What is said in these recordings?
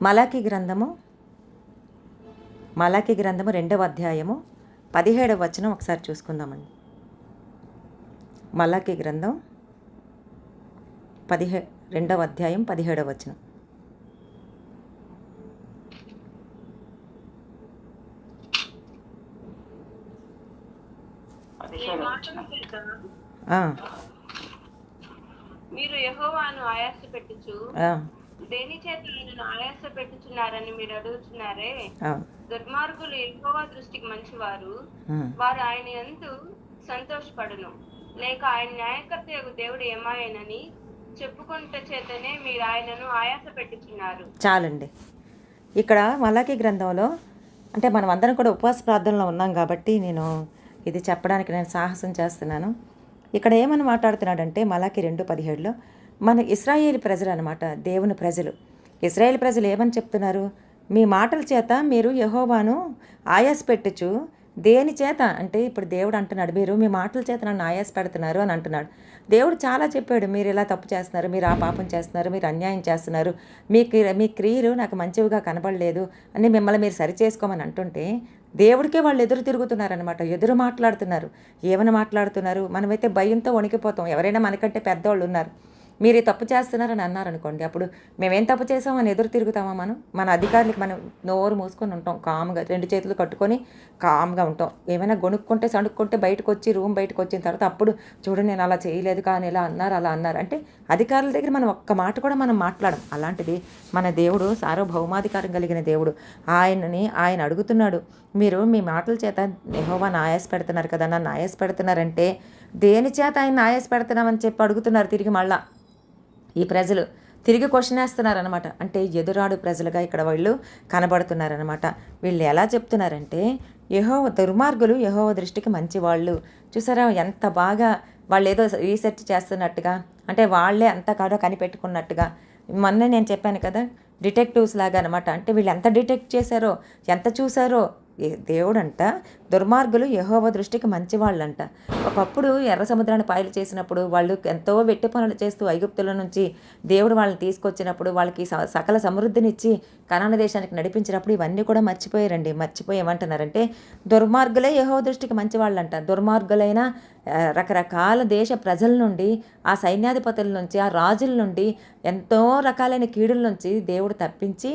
మలాకి గ్రంథము 2వ అధ్యాయము 17వ వచనం ఒకసారి చూసుకుందామండి. మలాకి గ్రంథం 2వ అధ్యాయం 17వ వచనం. మీరు యెహోవాను ఆయాసపెట్టుచు దేని చేత ఆయనను ఆయాసపెట్టుచున్నారని మీరు అడుగుతున్నారే. దుర్మార్గులు యెహోవా దృష్టికి మంచివారు, వారు ఆయన యందు సంతోషపడును. లేక ఆయన న్యాయకర్తయగు దేవుడు ఏమాయనని చెప్పుకుంట చేతనే మీరు ఆయనను ఆయాస పెట్టుచున్నారు. చాలండి. ఇక్కడ మలాకి గ్రంథంలో అంటే మనం అందరం కూడా ఉపవాస ప్రార్థనలో ఉన్నాం కాబట్టి నేను ఇది చెప్పడానికి నేను సాహసం చేస్తున్నాను. ఇక్కడ ఏమని మాట్లాడుతున్నాడంటే మలాకి 2:17లో మన ఇశ్రాయేలు ప్రజలు అనమాట, దేవుని ప్రజలు. ఇశ్రాయేల్ ప్రజలు ఏమని చెప్తున్నారు? మీ మాటల చేత మీరు యెహోవాను ఆయాస పెట్టుచు దేని చేత అంటే ఇప్పుడు దేవుడు అంటున్నాడు, మీరు మీ మాటల చేత నన్ను ఆయాస పెడుతున్నారు అని అంటున్నాడు. దేవుడు చాలా చెప్పాడు, మీరు ఇలా తప్పు చేస్తున్నారు, మీరు ఆ పాపం చేస్తున్నారు, మీరు అన్యాయం చేస్తున్నారు, మీ క్రియలు నాకు మంచివిగా కనబడలేదు అని మిమ్మల్ని మీరు సరి చేసుకోమని అంటుంటే దేవుడికే వాళ్ళు ఎదురు తిరుగుతున్నారనమాట, ఎదురు మాట్లాడుతున్నారు. ఏమని మాట్లాడుతున్నారు? మనమైతే భయంతో వణికిపోతాం. ఎవరైనా మనకంటే పెద్దవాళ్ళు ఉన్నారు, మీరు ఈ తప్పు చేస్తున్నారని అన్నారనుకోండి, అప్పుడు మేమేం తప్పు చేసామని ఎదురు తిరుగుతామా? మన అధికారులకి మనం నోరు మూసుకొని ఉంటాం, కామ్గా 2 చేతులు కట్టుకొని కామ్గా ఉంటాం. ఏమైనా సణుక్కుంటే రూమ్ బయటకు వచ్చిన తర్వాత అప్పుడు చూడండి నేను అలా చేయలేదు కానీ ఇలా అన్నారు అలా అన్నారు అంటే అధికారుల దగ్గర మనం ఒక్క మాట కూడా మనం మాట్లాడం. అలాంటిది మన దేవుడు సార్వభౌమాధికారం కలిగిన దేవుడు. ఆయన అడుగుతున్నాడు, మీరు మీ మాటల చేత యెహోవాను ఆయాస పెడుతున్నారు కదా, నన్ను ఆయాస పెడుతున్నారంటే దేని చేత ఆయన ఆయాస పెడుతున్నామని చెప్పి అడుగుతున్నారు. తిరిగి మళ్ళా ఈ ప్రజలు తిరిగి క్వశ్చన్ వేస్తున్నారనమాట. అంటే ఎదురాడు ప్రజలుగా ఇక్కడ వాళ్ళు కనబడుతున్నారనమాట. వీళ్ళు ఎలా చెప్తున్నారంటే దుర్మార్గులు యెహోవా దృష్టికి మంచివాళ్ళు. చూసారా ఎంత బాగా వాళ్ళు ఏదో రీసెర్చ్ చేస్తున్నట్టుగా, అంటే వాళ్ళే అంత కాదో కనిపెట్టుకున్నట్టుగా. మొన్న నేను చెప్పాను కదా, డిటెక్టివ్స్ లాగా అనమాట. అంటే వీళ్ళు ఎంత డిటెక్ట్ చేశారో, ఎంత చూసారో. దేవుడంట దుర్మార్గులు యెహోవా దృష్టికి మంచివాళ్ళంట. ఒకప్పుడు ఎర్ర సముద్రాన్ని పాయలు చేసినప్పుడు వాళ్ళు ఎంతో వెట్టి పనులు చేస్తూ ఐగుప్తుల నుంచి దేవుడు వాళ్ళని తీసుకొచ్చినప్పుడు వాళ్ళకి సకల సమృద్ధినిచ్చి కనాన దేశానికి నడిపించినప్పుడు ఇవన్నీ కూడా మర్చిపోయారండి. మర్చిపోయి ఏమంటున్నారంటే దుర్మార్గులే యెహోవా దృష్టికి మంచివాళ్ళంట. దుర్మార్గులైన రకరకాల దేశ ప్రజల నుండి, ఆ సైన్యాధిపతుల నుంచి, ఆ రాజుల నుండి, ఎంతో రకాలైన కీడుల నుంచి దేవుడు తప్పించి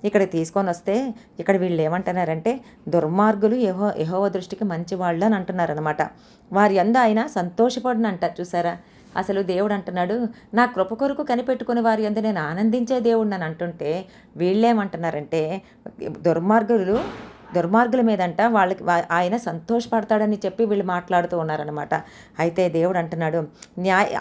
ఇక్కడికి తీసుకొని వస్తే ఇక్కడ వీళ్ళు ఏమంటున్నారంటే దుర్మార్గులు యెహోవా దృష్టికి మంచివాళ్ళు అని అంటున్నారనమాట. వారి యందు ఆయన సంతోషపడినంట. చూసారా, అసలు దేవుడు అంటున్నాడు, నా కృప కొరకు కనిపెట్టుకుని వారి యందు నేను ఆనందించే దేవుడు అని అంటుంటే వీళ్ళేమంటున్నారంటే దుర్మార్గుల మీదంట వాళ్ళకి ఆయన సంతోషపడతాడని చెప్పి వీళ్ళు మాట్లాడుతూ ఉన్నారనమాట. అయితే దేవుడు అంటున్నాడు,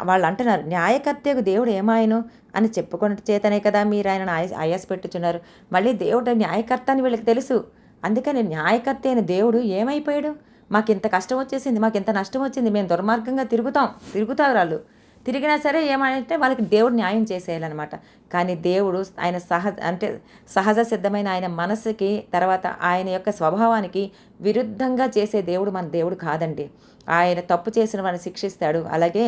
వాళ్ళు అంటున్నారు న్యాయకర్తకు దేవుడు ఏమాయను అని చెప్పుకున్న చేతనే కదా మీరు ఆయన ఆయాస పెట్టుచున్నారు. మళ్ళీ దేవుడు న్యాయకర్త అని వీళ్ళకి తెలుసు. అందుకని న్యాయకర్త అయిన దేవుడు ఏమైపోయాడు? మాకు ఇంత కష్టం వచ్చేసింది, మాకు ఇంత నష్టం వచ్చింది, మేము దుర్మార్గంగా తిరుగుతారు వాళ్ళు. తిరిగినా సరే ఏమంటే వాళ్ళకి దేవుడు న్యాయం చేసేయాలన్నమాట. కానీ దేవుడు ఆయన సహజ సిద్ధమైన ఆయన మనసుకి, తర్వాత ఆయన యొక్క స్వభావానికి విరుద్ధంగా చేసే దేవుడు మన దేవుడు కాదండి. ఆయన తప్పు చేసిన వారిని శిక్షిస్తాడు. అలాగే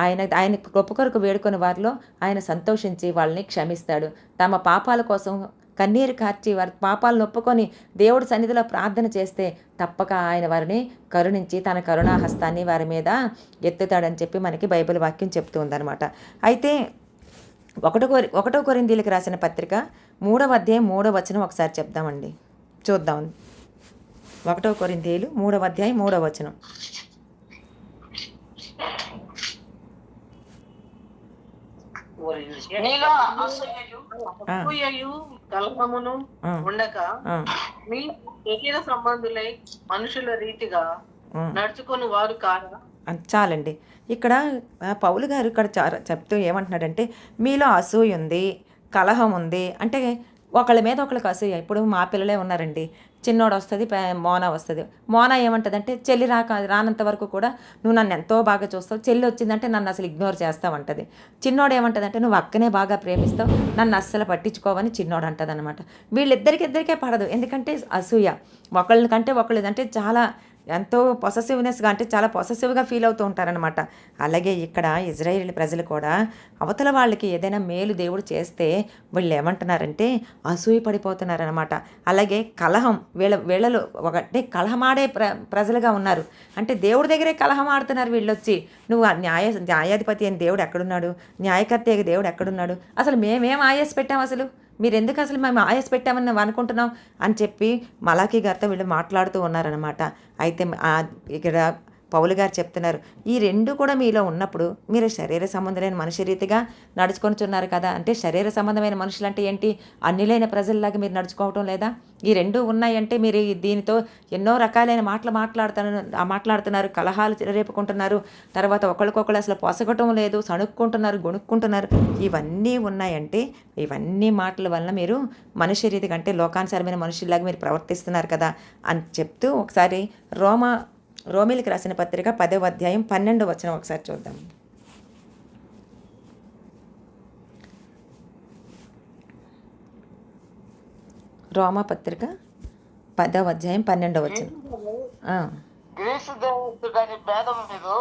ఆయన కృప కొరకు వేడుకొని వారిలో ఆయన సంతోషించి వాళ్ళని క్షమిస్తాడు. తమ పాపాల కోసం కన్నీరు కార్చి వారి పాపాలను ఒప్పుకొని దేవుడి సన్నిధిలో ప్రార్థన చేస్తే తప్పక ఆయన వారిని కరుణించి తన కరుణాహస్తాన్ని వారి మీద ఎత్తుతాడని చెప్పి మనకి బైబిల్ వాక్యం చెప్తూ ఉందన్నమాట. అయితే 1 కొరింథీయులకు రాసిన పత్రిక 3వ అధ్యాయం 3వ వచనం ఒకసారి చెప్దామండి, చూద్దాం. 1 కొరింథీయులు 3వ అధ్యాయం 3వ వచనం. కలహమును ఉండక మీ శరీర సంబంధులై మనుషుల రీతిగా నడుచుకుని వారు కాదా? చాలండి. ఇక్కడ పౌలు గారు ఇక్కడ చెప్తూ ఏమంటున్నాడంటే మీలో అసూయ ఉంది, కలహం ఉంది. అంటే ఒకళ్ళ మీద ఒకళ్ళకి అసూయ. ఇప్పుడు మా పిల్లలే ఉన్నారండి, చిన్నోడు వస్తుంది, మోనా వస్తుంది. మోనా ఏమంటుందంటే చెల్లి రానంత వరకు కూడా నువ్వు నన్ను ఎంతో బాగా చూస్తావు, చెల్లి వచ్చిందంటే నన్ను అసలు ఇగ్నోర్ చేస్తావు అంటది. చిన్నోడు ఏమంటుందంటే నువ్వు అక్కనే బాగా ప్రేమిస్తావు, నన్ను అస్సలు పట్టించుకోవని చిన్నోడు అంటది అనమాట. వీళ్ళిద్దరికే పడదు, ఎందుకంటే అసూయ. ఒకళ్ళకంటే ఒకళ్ళు అంటే చాలా ఎంతో పొసెసివ్నెస్గా, అంటే చాలా పొసెసివ్గా ఫీల్ అవుతూ ఉంటారనమాట. అలాగే ఇక్కడ ఇజ్రాయేల్ ప్రజలు కూడా అవతల వాళ్ళకి ఏదైనా మేలు దేవుడు చేస్తే వీళ్ళు ఏమంటున్నారంటే అసూయ పడిపోతున్నారనమాట. అలాగే కలహం, వీళ్ళలో ఒకటే కలహమాడే ప్రజలుగా ఉన్నారు. అంటే దేవుడి దగ్గరే కలహం ఆడుతున్నారు వీళ్ళొచ్చి. నువ్వు న్యాయాధిపతి అని దేవుడు ఎక్కడున్నాడు, న్యాయకర్త అయిన దేవుడు ఎక్కడున్నాడు, అసలు మేమేం ఆయాస పెట్టాం, అసలు మీరెందుకు అసలు మేము ఆయాస పెట్టామని నువ్వు అనుకుంటున్నాం అని చెప్పి మలాకీ గారితో వీళ్ళు మాట్లాడుతూ ఉన్నారనమాట. అయితే ఇక్కడ పౌలు గారు చెప్తున్నారు, ఈ రెండు కూడా మీలో ఉన్నప్పుడు మీరు శరీర సంబంధమైన మనుష్య రీతిగా నడుచుకొనిచున్నారు కదా. అంటే శరీర సంబంధమైన మనుషులు అంటే ఏంటి, అన్నిలైన ప్రజల్లాగా మీరు నడుచుకోవటం లేదా? ఈ రెండు ఉన్నాయంటే మీరు దీనితో ఎన్నో రకాలైన మాట్లాడుతున్నారు, కలహాలు రేపుకుంటున్నారు, తర్వాత ఒకరికొకరు అసలు పొసగటం లేదు, సణుక్కుంటున్నారు, గొణుక్కుంటున్నారు. ఇవన్నీ ఉన్నాయంటే ఇవన్నీ మాటల వల్ల మీరు మనుష్య రీతిగా, అంటే లోకానుసారమైన మనుషుల్లాగా మీరు ప్రవర్తిస్తున్నారు కదా అని చెప్తూ ఒకసారి రోమిలికి రాసిన పత్రిక 10వ అధ్యాయం 12వ వచనం ఒకసారి చూద్దాం. రోమా పత్రిక 10వ అధ్యాయం 12వ వచనం. గ్రీసు దేశస్తుడని భేదం లేదు,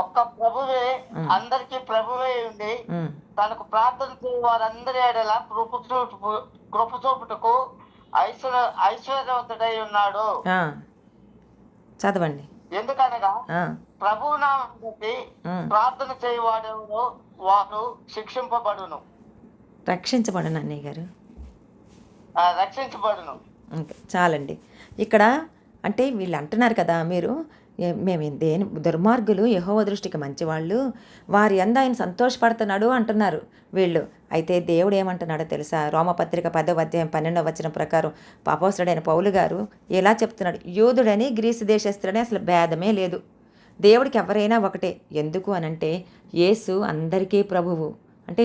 ఒక్క ప్రభువే అందరికీ ప్రభువే ఉండి తనకు ప్రార్థన చేయ వారందరి ఎడల కృప చూపుటకు ఐశ్వర్యవంతుడై ఉన్నాడు. చదవండి. ఎందుకనగా ప్రభువు నామమున బట్టి ప్రార్థన చేయవాడెవరో వాడు రక్షించబడును. అన్నయ్య గారు రక్షించబడును. చాలండి. ఇక్కడ అంటే వీళ్ళు అంటున్నారు కదా, మేము దుర్మార్గులు యెహోవా దృష్టికి మంచివాళ్ళు, వారి యందు ఆయన సంతోషపడుతున్నాడు అంటున్నారు వీళ్ళు. అయితే దేవుడు ఏమంటున్నాడో తెలుసా? రోమపత్రిక 10వ అధ్యాయం 12వ వచనం ప్రకారం అపోస్తలుడైన పౌలు గారు ఇలా చెప్తున్నాడు, యూదుడని గ్రీసు దేశస్తుడని అసలు భేదమే లేదు, దేవుడికి ఎవరైనా ఒకటే. ఎందుకు అనంటే యేసు అందరికీ ప్రభువు. అంటే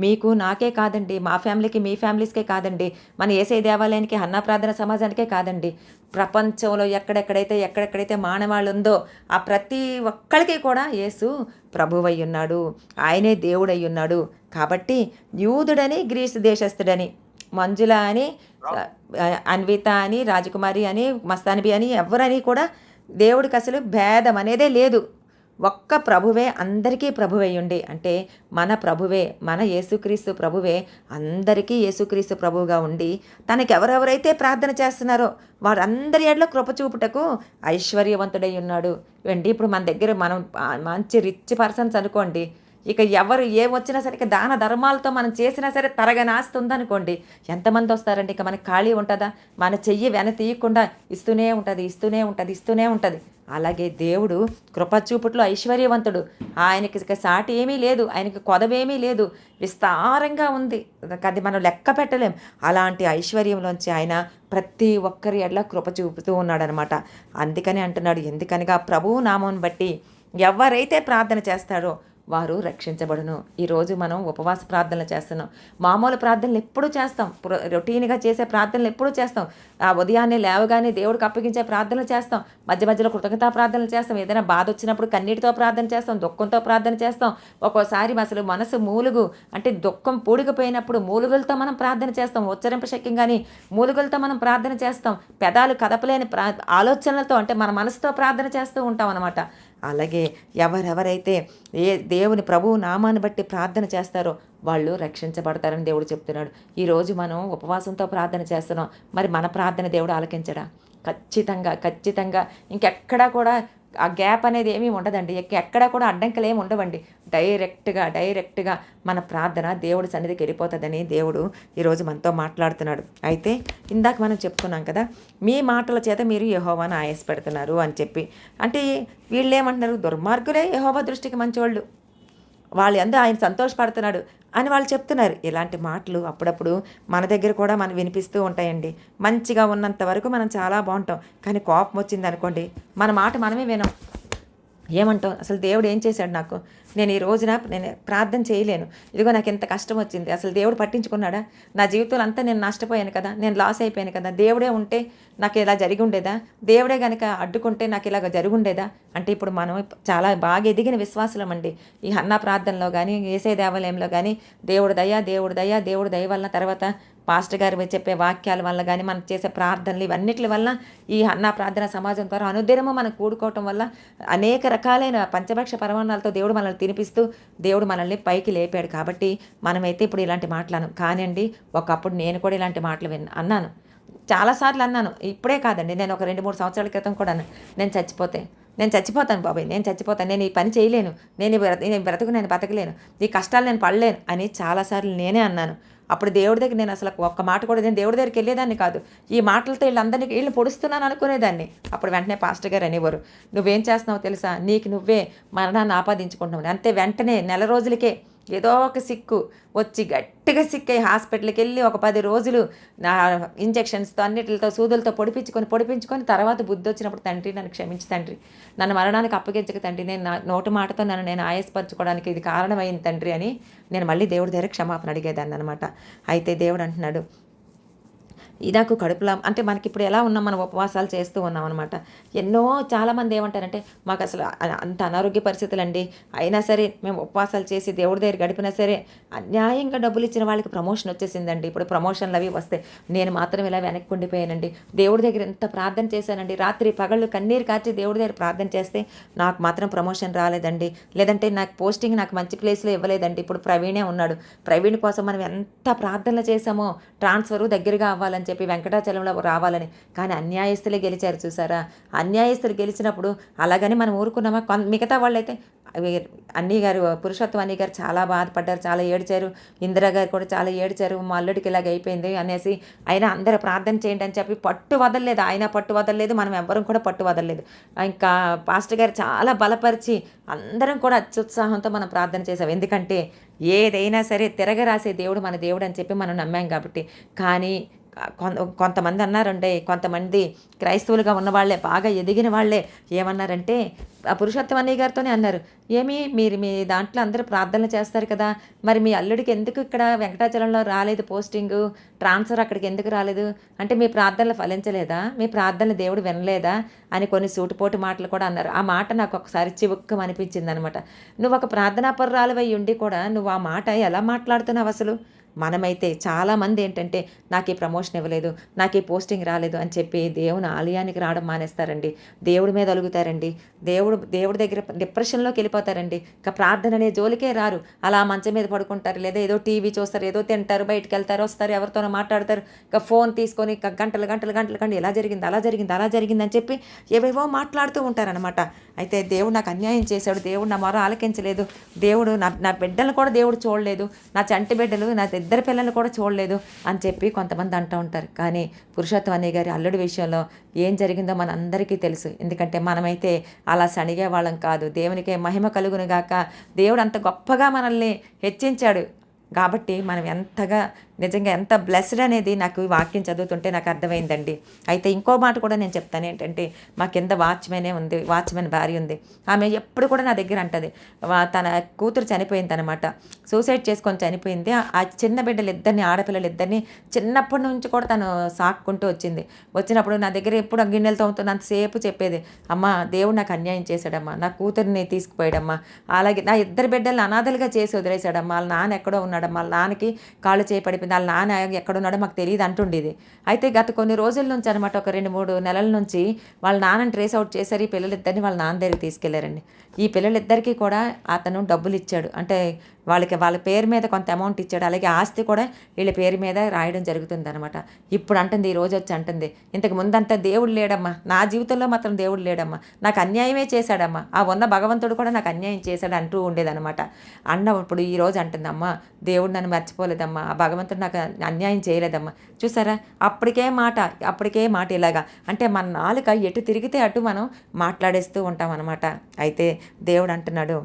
మీకు నాకే కాదండి, మా ఫ్యామిలీకి మీ ఫ్యామిలీస్కే కాదండి, మన యేసయ్య దేవాలయానికి అన్నా ప్రార్థన సమాజానికే కాదండి, ప్రపంచంలో ఎక్కడెక్కడైతే మానవాళ్ళు ఉందో ఆ ప్రతి ఒక్కరికి కూడా యేసు ప్రభువై ఉన్నాడు, ఆయనే దేవుడై ఉన్నాడు. కాబట్టి యూదుడని గ్రీసు దేశస్థుడని, మంజుల అని, అన్విత అని, రాజకుమారి అని, మస్తానిబి అని ఎవరని కూడా దేవుడికి అసలు భేదం అనేదే లేదు. ఒక్క ప్రభువే అందరికీ ప్రభువై ఉండి, అంటే మన ప్రభువే, మన యేసుక్రీస్తు ప్రభువే అందరికీ యేసుక్రీస్తు ప్రభువుగా ఉండి తనకి ఎవరెవరైతే ప్రార్థన చేస్తున్నారో వారందరి ఎడల కృప చూపుటకు ఐశ్వర్యవంతుడై ఉన్నాడు. ఇప్పుడు మన దగ్గర మనం మంచి రిచ్ పర్సన్స్ అనుకోండి, ఇక ఎవరు ఏమొచ్చినా సరే ఇక దాన ధర్మాలతో మనం చేసినా సరే తరగని ఆస్తి ఉందనుకోండి, ఎంతమంది వస్తారండి? ఇక మనకి ఖాళీ ఉంటుందా? మన చెయ్యి వెన తీయకుండా ఇస్తూనే ఉంటుంది. అలాగే దేవుడు కృపచూపుట్లో ఐశ్వర్యవంతుడు, ఆయనకి ఇక సాటి ఏమీ లేదు, ఆయనకి కొదవేమీ లేదు, విస్తారంగా ఉంది, అది మనం లెక్క పెట్టలేం. అలాంటి ఐశ్వర్యంలోంచి ఆయన ప్రతి ఒక్కరి ఎడల కృప చూపుతూ ఉన్నాడనమాట. అందుకని అంటున్నాడు, ఎందుకనగా ప్రభువు నామం బట్టి ఎవరైతే ప్రార్థన చేస్తారో వారు రక్షించబడును. ఈరోజు మనం ఉపవాస ప్రార్థనలు చేస్తున్నాం, మామూలు ప్రార్థనలు ఎప్పుడూ చేస్తాం, రొటీన్గా చేసే ప్రార్థనలు ఎప్పుడూ చేస్తాం, ఆ ఉదయాన్నే లేవగానే దేవుడికి అప్పగించే ప్రార్థనలు చేస్తాం, మధ్య మధ్యలో కృతజ్ఞతా ప్రార్థనలు చేస్తాం, ఏదైనా బాధ వచ్చినప్పుడు కన్నీటితో ప్రార్థన చేస్తాం, దుఃఖంతో ప్రార్థన చేస్తాం, ఒక్కోసారి అసలు మనసు మూలుగు అంటే దుఃఖం పూడికిపోయినప్పుడు మూలుగులతో మనం ప్రార్థన చేస్తాం, ఉచ్చరింప శక్యంగాని మూలుగులతో మనం ప్రార్థన చేస్తాం, పెదాలు కదపలేని ఆలోచనలతో అంటే మన మనసుతో ప్రార్థన చేస్తూ ఉంటాం అన్నమాట. అలాగే ఎవరెవరైతే దేవుని ప్రభువు నామాన్ని బట్టి ప్రార్థన చేస్తారో వాళ్ళు రక్షించబడతారని దేవుడు చెప్తున్నాడు. ఈరోజు మనం ఉపవాసంతో ప్రార్థన చేస్తున్నాం, మరి మన ప్రార్థన దేవుడు ఆలకించడా? ఖచ్చితంగా ఇంకెక్కడా కూడా ఆ గ్యాప్ అనేది ఏమీ ఉండదండి, ఎక్కడా కూడా అడ్డంకులు ఏమి ఉండవండి. డైరెక్ట్గా మన ప్రార్థన దేవుడి సన్నిధికి వెళ్ళిపోతుందని దేవుడు ఈరోజు మనతో మాట్లాడుతున్నాడు. అయితే ఇందాక మనం చెప్పుకున్నాం కదా, మీ మాటల చేత మీరు యెహోవాను ఆయాసపెడుతున్నారు అని చెప్పి. అంటే వీళ్ళు ఏమంటున్నారు? దుర్మార్గులే యెహోవా దృష్టికి మంచివాళ్ళు, వాళ్ళు అందరూ ఆయన సంతోషపడుతున్నాడు అని వాళ్ళు చెప్తున్నారు. ఇలాంటి మాటలు అప్పుడప్పుడు మన దగ్గర కూడా మనం వినిపిస్తూ ఉంటాయండి. మంచిగా ఉన్నంత వరకు మనం చాలా బాగుంటాం, కానీ కోపం వచ్చింది అనుకోండి మన మాట మనమే వినం. ఏమంటాం? అసలు దేవుడు ఏం చేశాడు నాకు? నేను ఈ రోజున నేను ప్రార్థన చేయలేను, ఇదిగో నాకు ఎంత కష్టం వచ్చింది, అసలు దేవుడు పట్టించుకున్నాడా, నా జీవితంలో అంతా నేను నష్టపోయాను కదా, నేను లాస్ అయిపోయాను కదా, దేవుడే ఉంటే నాకు ఇలా జరిగి ఉండేదా, దేవుడే కనుక అడ్డుకుంటే నాకు ఇలాగ జరిగి ఉండేదా అంటే ఇప్పుడు మనం చాలా బాగా ఎదిగిన విశ్వాసులం అండి. ఈ హన్నా ప్రార్థనలో కానీ యేసయ్య దేవాలయంలో కానీ దేవుడు దయ దేవుడు దయ దేవుడు దయ వలన, తర్వాత పాస్టర్ గారు చెప్పే వాక్యాల వల్ల కానీ మనం చేసే ప్రార్థనలు ఇవన్నిటి వల్ల ఈ హన్నా ప్రార్థన సమాజం ద్వారా అనుదినము మనం కూడుకోవటం వల్ల అనేక రకాలైన పంచభక్ష పరమాన్నాలతో దేవుడు మనల్ని తినిపిస్తూ దేవుడు మనల్ని పైకి లేపాడు. కాబట్టి మనమైతే ఇప్పుడు ఇలాంటి మాటలను కానివ్వండి, ఒకప్పుడు నేను కూడా ఇలాంటి మాటలు అన్నాను, చాలాసార్లు అన్నాను. ఇప్పుడే కాదండి, నేను ఒక 2-3 సంవత్సరాల క్రితం కూడా నేను చచ్చిపోతాను బాబాయ్, నేను చచ్చిపోతాను, నేను ఈ పని చేయలేను, నేను బతకలేను, ఈ కష్టాలు నేను పడలేను అని చాలాసార్లు నేనే అన్నాను. అప్పుడు దేవుడి దగ్గర నేను అసలు ఒక్క మాట కూడా నేను దేవుడి దగ్గరికి వెళ్ళేదాన్ని కాదు. ఈ మాటలతో వీళ్ళని పొడుస్తున్నాను అనుకునేదాన్ని. అప్పుడు వెంటనే పాస్టర్ గారు అనేవారు, నువ్వేం చేస్తున్నావు తెలుసా, నీకు నువ్వే మరణాన్ని ఆపాదించుకుంటున్నావు. అంతే వెంటనే నెల రోజులకే ఏదో ఒక సిక్కు వచ్చి గట్టిగా సిక్కై హాస్పిటల్కి వెళ్ళి ఒక 10 రోజులు నా ఇంజెక్షన్స్తో అన్నిటితో సూదులతో పొడిపించుకొని తర్వాత బుద్ధి వచ్చినప్పుడు, తండ్రి నన్ను క్షమించి తండ్రి, నన్ను మరణానికి అప్పగించక తండ్రి, నేను నా నోటి మాటతో నేను ఆయాసపరచుకోవడానికి ఇది కారణమైంది తండ్రి అని నేను మళ్ళీ దేవుడి దగ్గర క్షమాపణ అడిగేదాన్ని అనమాట. అయితే దేవుడు అంటున్నాడు, నాకు కడుపులా అంటే మనకి ఇప్పుడు ఎలా ఉన్నాం, మనం ఉపవాసాలు చేస్తూ ఉన్నాం అనమాట. చాలామంది ఏమంటారంటే మాకు అసలు అంత అనారోగ్య పరిస్థితులు అండి, అయినా సరే మేము ఉపవాసాలు చేసి దేవుడి దగ్గర గడిపినా సరే అన్యాయంగా డబ్బులు ఇచ్చిన వాళ్ళకి ప్రమోషన్ వచ్చేసిందండి. ఇప్పుడు ప్రమోషన్లు అవి వస్తే నేను మాత్రం ఇలా వెనక్కి ఉండిపోయానండి. దేవుడి దగ్గర ఎంత ప్రార్థన చేశానండి, రాత్రి పగళ్ళు కన్నీరు కార్చి దేవుడి దగ్గర ప్రార్థన చేస్తే నాకు మాత్రం ప్రమోషన్ రాలేదండి, లేదంటే నాకు పోస్టింగ్ నాకు మంచి ప్లేస్లో ఇవ్వలేదండి. ఇప్పుడు ప్రవీణే ఉన్నాడు, ప్రవీణ్ కోసం మనం ఎంత ప్రార్థనలు చేశామో ట్రాన్స్ఫరు దగ్గరగా అవ్వాలని చెప్పి వెంకటాచలంలో రావాలని, కానీ అన్యాయస్తులే గెలిచారు చూసారా. అన్యాయస్తులు గెలిచినప్పుడు అలాగని మనం ఊరుకున్నామా. మిగతా వాళ్ళైతే అన్నీ గారు, పురుషోత్తం అన్నీ గారు చాలా బాధపడ్డారు, చాలా ఏడ్చారు, ఇందిరా గారు కూడా చాలా ఏడ్చారు, మా అల్లుడికి ఇలాగ అయిపోయింది అనేసి. అయినా అందరూ ప్రార్థన చేయండి అని చెప్పి పట్టు వదలలేదు, ఆయన పట్టు వదలలేదు, మనం ఎవ్వరం కూడా పట్టు వదలలేదు. ఇంకా పాస్టర్ గారు చాలా బలపరిచి అందరం కూడా అత్యుత్సాహంతో మనం ప్రార్థన చేసాం. ఎందుకంటే ఏదైనా సరే తిరగరాసే దేవుడు మన దేవుడు అని చెప్పి మనం నమ్మాం కాబట్టి. కానీ కొంతమంది అన్నారంటే, కొంతమంది క్రైస్తవులుగా ఉన్నవాళ్లే, బాగా ఎదిగిన వాళ్ళే ఏమన్నారంటే, ఆ పురుషోత్తం అన్నయ్య గారితోనే అన్నారు, మీరు మీ దాంట్లో అందరూ ప్రార్థనలు చేస్తారు కదా, మరి మీ అల్లుడికి ఎందుకు ఇక్కడ వెంకటాచలంలో రాలేదు పోస్టింగు, ట్రాన్స్ఫర్ అక్కడికి ఎందుకు రాలేదు అంటే, మీ ప్రార్థనలు ఫలించలేదా, మీ ప్రార్థనలు దేవుడు వినలేదా అని కొన్ని సూటిపోటు మాటలు కూడా అన్నారు. ఆ మాట నాకు ఒకసారి చివుక్కం అనిపించింది అనమాట. నువ్వు ఒక ప్రార్థనాపరురాలువై ఉండి కూడా నువ్వు ఆ మాట ఎలా మాట్లాడుతున్నావు అసలు. మనమైతే చాలామంది ఏంటంటే, నాకు ఈ ప్రమోషన్ ఇవ్వలేదు, నాకు ఈ పోస్టింగ్ రాలేదు అని చెప్పి దేవుని ఆలయానికి రావడం మానేస్తారండి, దేవుడి మీద అలుగుతారండి, దేవుడి దగ్గర డిప్రెషన్లోకి వెళ్ళిపోతారండి. ఇంకా ప్రార్థన అనే జోలికే రారు, అలా మంచం మీద పడుకుంటారు, లేదా ఏదో టీవీ చూస్తారు, ఏదో తింటారు, బయటికి వెళ్తారు, వస్తారు, ఎవరితోనో మాట్లాడతారు, ఇంకా ఫోన్ తీసుకొని గంటలు ఇలా జరిగింది అలా జరిగింది అని చెప్పి ఏవేవో మాట్లాడుతూ ఉంటారనమాట. అయితే దేవుడు నాకు అన్యాయం చేశాడు, దేవుడు నా మొర ఆలకించలేదు, దేవుడు నా బిడ్డలను కూడా దేవుడు చూడలేదు, నా చంటి బిడ్డలు నా 2 పిల్లలు కూడా చూడలేదు అని చెప్పి కొంతమంది అంటూ ఉంటారు. కానీ పురుషోత్తం అన్నయ్య గారి అల్లుడి విషయంలో ఏం జరిగిందో మన అందరికీ తెలుసు. ఎందుకంటే మనమైతే అలా సణిగే వాళ్ళం కాదు. దేవునికే మహిమ కలుగును గాక, దేవుడు అంత గొప్పగా మనల్ని హెచ్చించాడు కాబట్టి మనం నిజంగా ఎంత బ్లెస్డ్ అనేది నాకు ఈ వాక్యం చదువుతుంటే నాకు అర్థమైందండి. అయితే ఇంకో మాట కూడా నేను చెప్తాను ఏంటంటే, మా కింద వాచ్మెన్ భార్య ఉంది. ఆమె ఎప్పుడు కూడా నా దగ్గర అంటది, తన కూతురు చనిపోయిందనమాట, సూసైడ్ చేసుకొని చనిపోయింది. ఆ చిన్న బిడ్డలిద్దరిని, ఆడపిల్లలిద్దరిని చిన్నప్పటి నుంచి కూడా తను సాక్కుంటూ వచ్చినప్పుడు నా దగ్గర ఎప్పుడు గిన్నెలు తోముతున్నంతసేపు చెప్పేది, అమ్మ దేవుడు నాకు అన్యాయం చేశాడమ్మా, నా కూతురిని తీసుకుపోయాడమ్మా, అలాగే నా 2 బిడ్డలను అనాథలుగా చేసి వదిలేశాడమ్మా, వాళ్ళ నాన్న ఎక్కడో ఉన్నాడమ్మా, వాళ్ళ నాన్నకి కాళ్ళు చేపడిపోయింది, వాళ్ళ నాన్న ఎక్కడున్నాడో మాకు తెలియదు అంటుండేది. అయితే గత కొన్ని రోజుల నుంచి అనమాట, ఒక 2-3 నెలల నుంచి వాళ్ళ నాన్నని ట్రేస్ అవుట్ చేశారు. ఈ పిల్లలిద్దరిని వాళ్ళ నాన్న దగ్గరికి తీసుకెళ్లారండి. ఈ పిల్లలిద్దరికీ కూడా అతను డబ్బులు ఇచ్చాడు, అంటే వాళ్ళ పేరు మీద కొంత అమౌంట్ ఇచ్చాడు, అలాగే ఆస్తి కూడా వీళ్ళ పేరు మీద రాయడం జరుగుతుంది అనమాట. ఇప్పుడు అంటుంది, ఈ రోజు వచ్చి అంటుంది, ఇంతకు ముందంతా దేవుడు లేడమ్మా, నా జీవితంలో మాత్రం దేవుడు లేడమ్మా, నాకు అన్యాయమే చేశాడమ్మా, ఆ ఉన్న భగవంతుడు కూడా నాకు అన్యాయం చేశాడు అంటూ ఉండేదన్నమాట. అన్నప్పుడు ఈ రోజు అంటుంది, అమ్మ దేవుడు నన్ను మర్చిపోలేదమ్మా, ఆ భగవంతుడు నాకు అన్యాయం చేయలేదమ్మా. చూసారా, అప్పటికే మాట ఇలాగా, అంటే మన నాలుక ఎటు తిరిగితే అటు మనం మాట్లాడేస్తూ ఉంటాం అనమాట. అయితే దేవుడు అంటున్నాడు,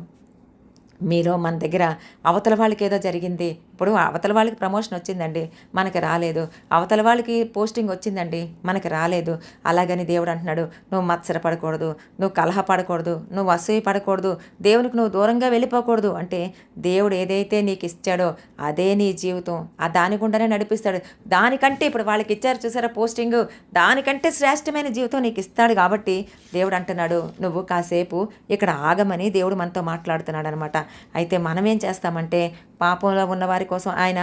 మీలో మన దగ్గర అవతల వాళ్ళకి ఏదో జరిగింది, ఇప్పుడు అవతల వాళ్ళకి ప్రమోషన్ వచ్చిందండి, మనకి రాలేదు. అవతల వాళ్ళకి పోస్టింగ్ వచ్చిందండి, మనకి రాలేదు. అలాగని దేవుడు అంటున్నాడు, నువ్వు మత్సరపడకూడదు, నువ్వు కలహపడకూడదు, నువ్వు అసూయ పడకూడదు, దేవునికి నువ్వు దూరంగా వెళ్ళిపోకూడదు. అంటే దేవుడు ఏదైతే నీకు ఇచ్చాడో అదే నీ జీవితం, ఆ దాని గుండానే నడిపిస్తాడు. దానికంటే ఇప్పుడు వాళ్ళకి ఇచ్చారు చూసారా పోస్టింగ్, దానికంటే శ్రేష్టమైన జీవితం నీకు ఇస్తాడు. కాబట్టి దేవుడు అంటున్నాడు, నువ్వు కాసేపు ఇక్కడ ఆగమని దేవుడు మనతో మాట్లాడుతున్నాడు అనమాట. అయితే మనం ఏం చేస్తామంటే పాపంలో ఉన్న వారి కోసం ఆయన,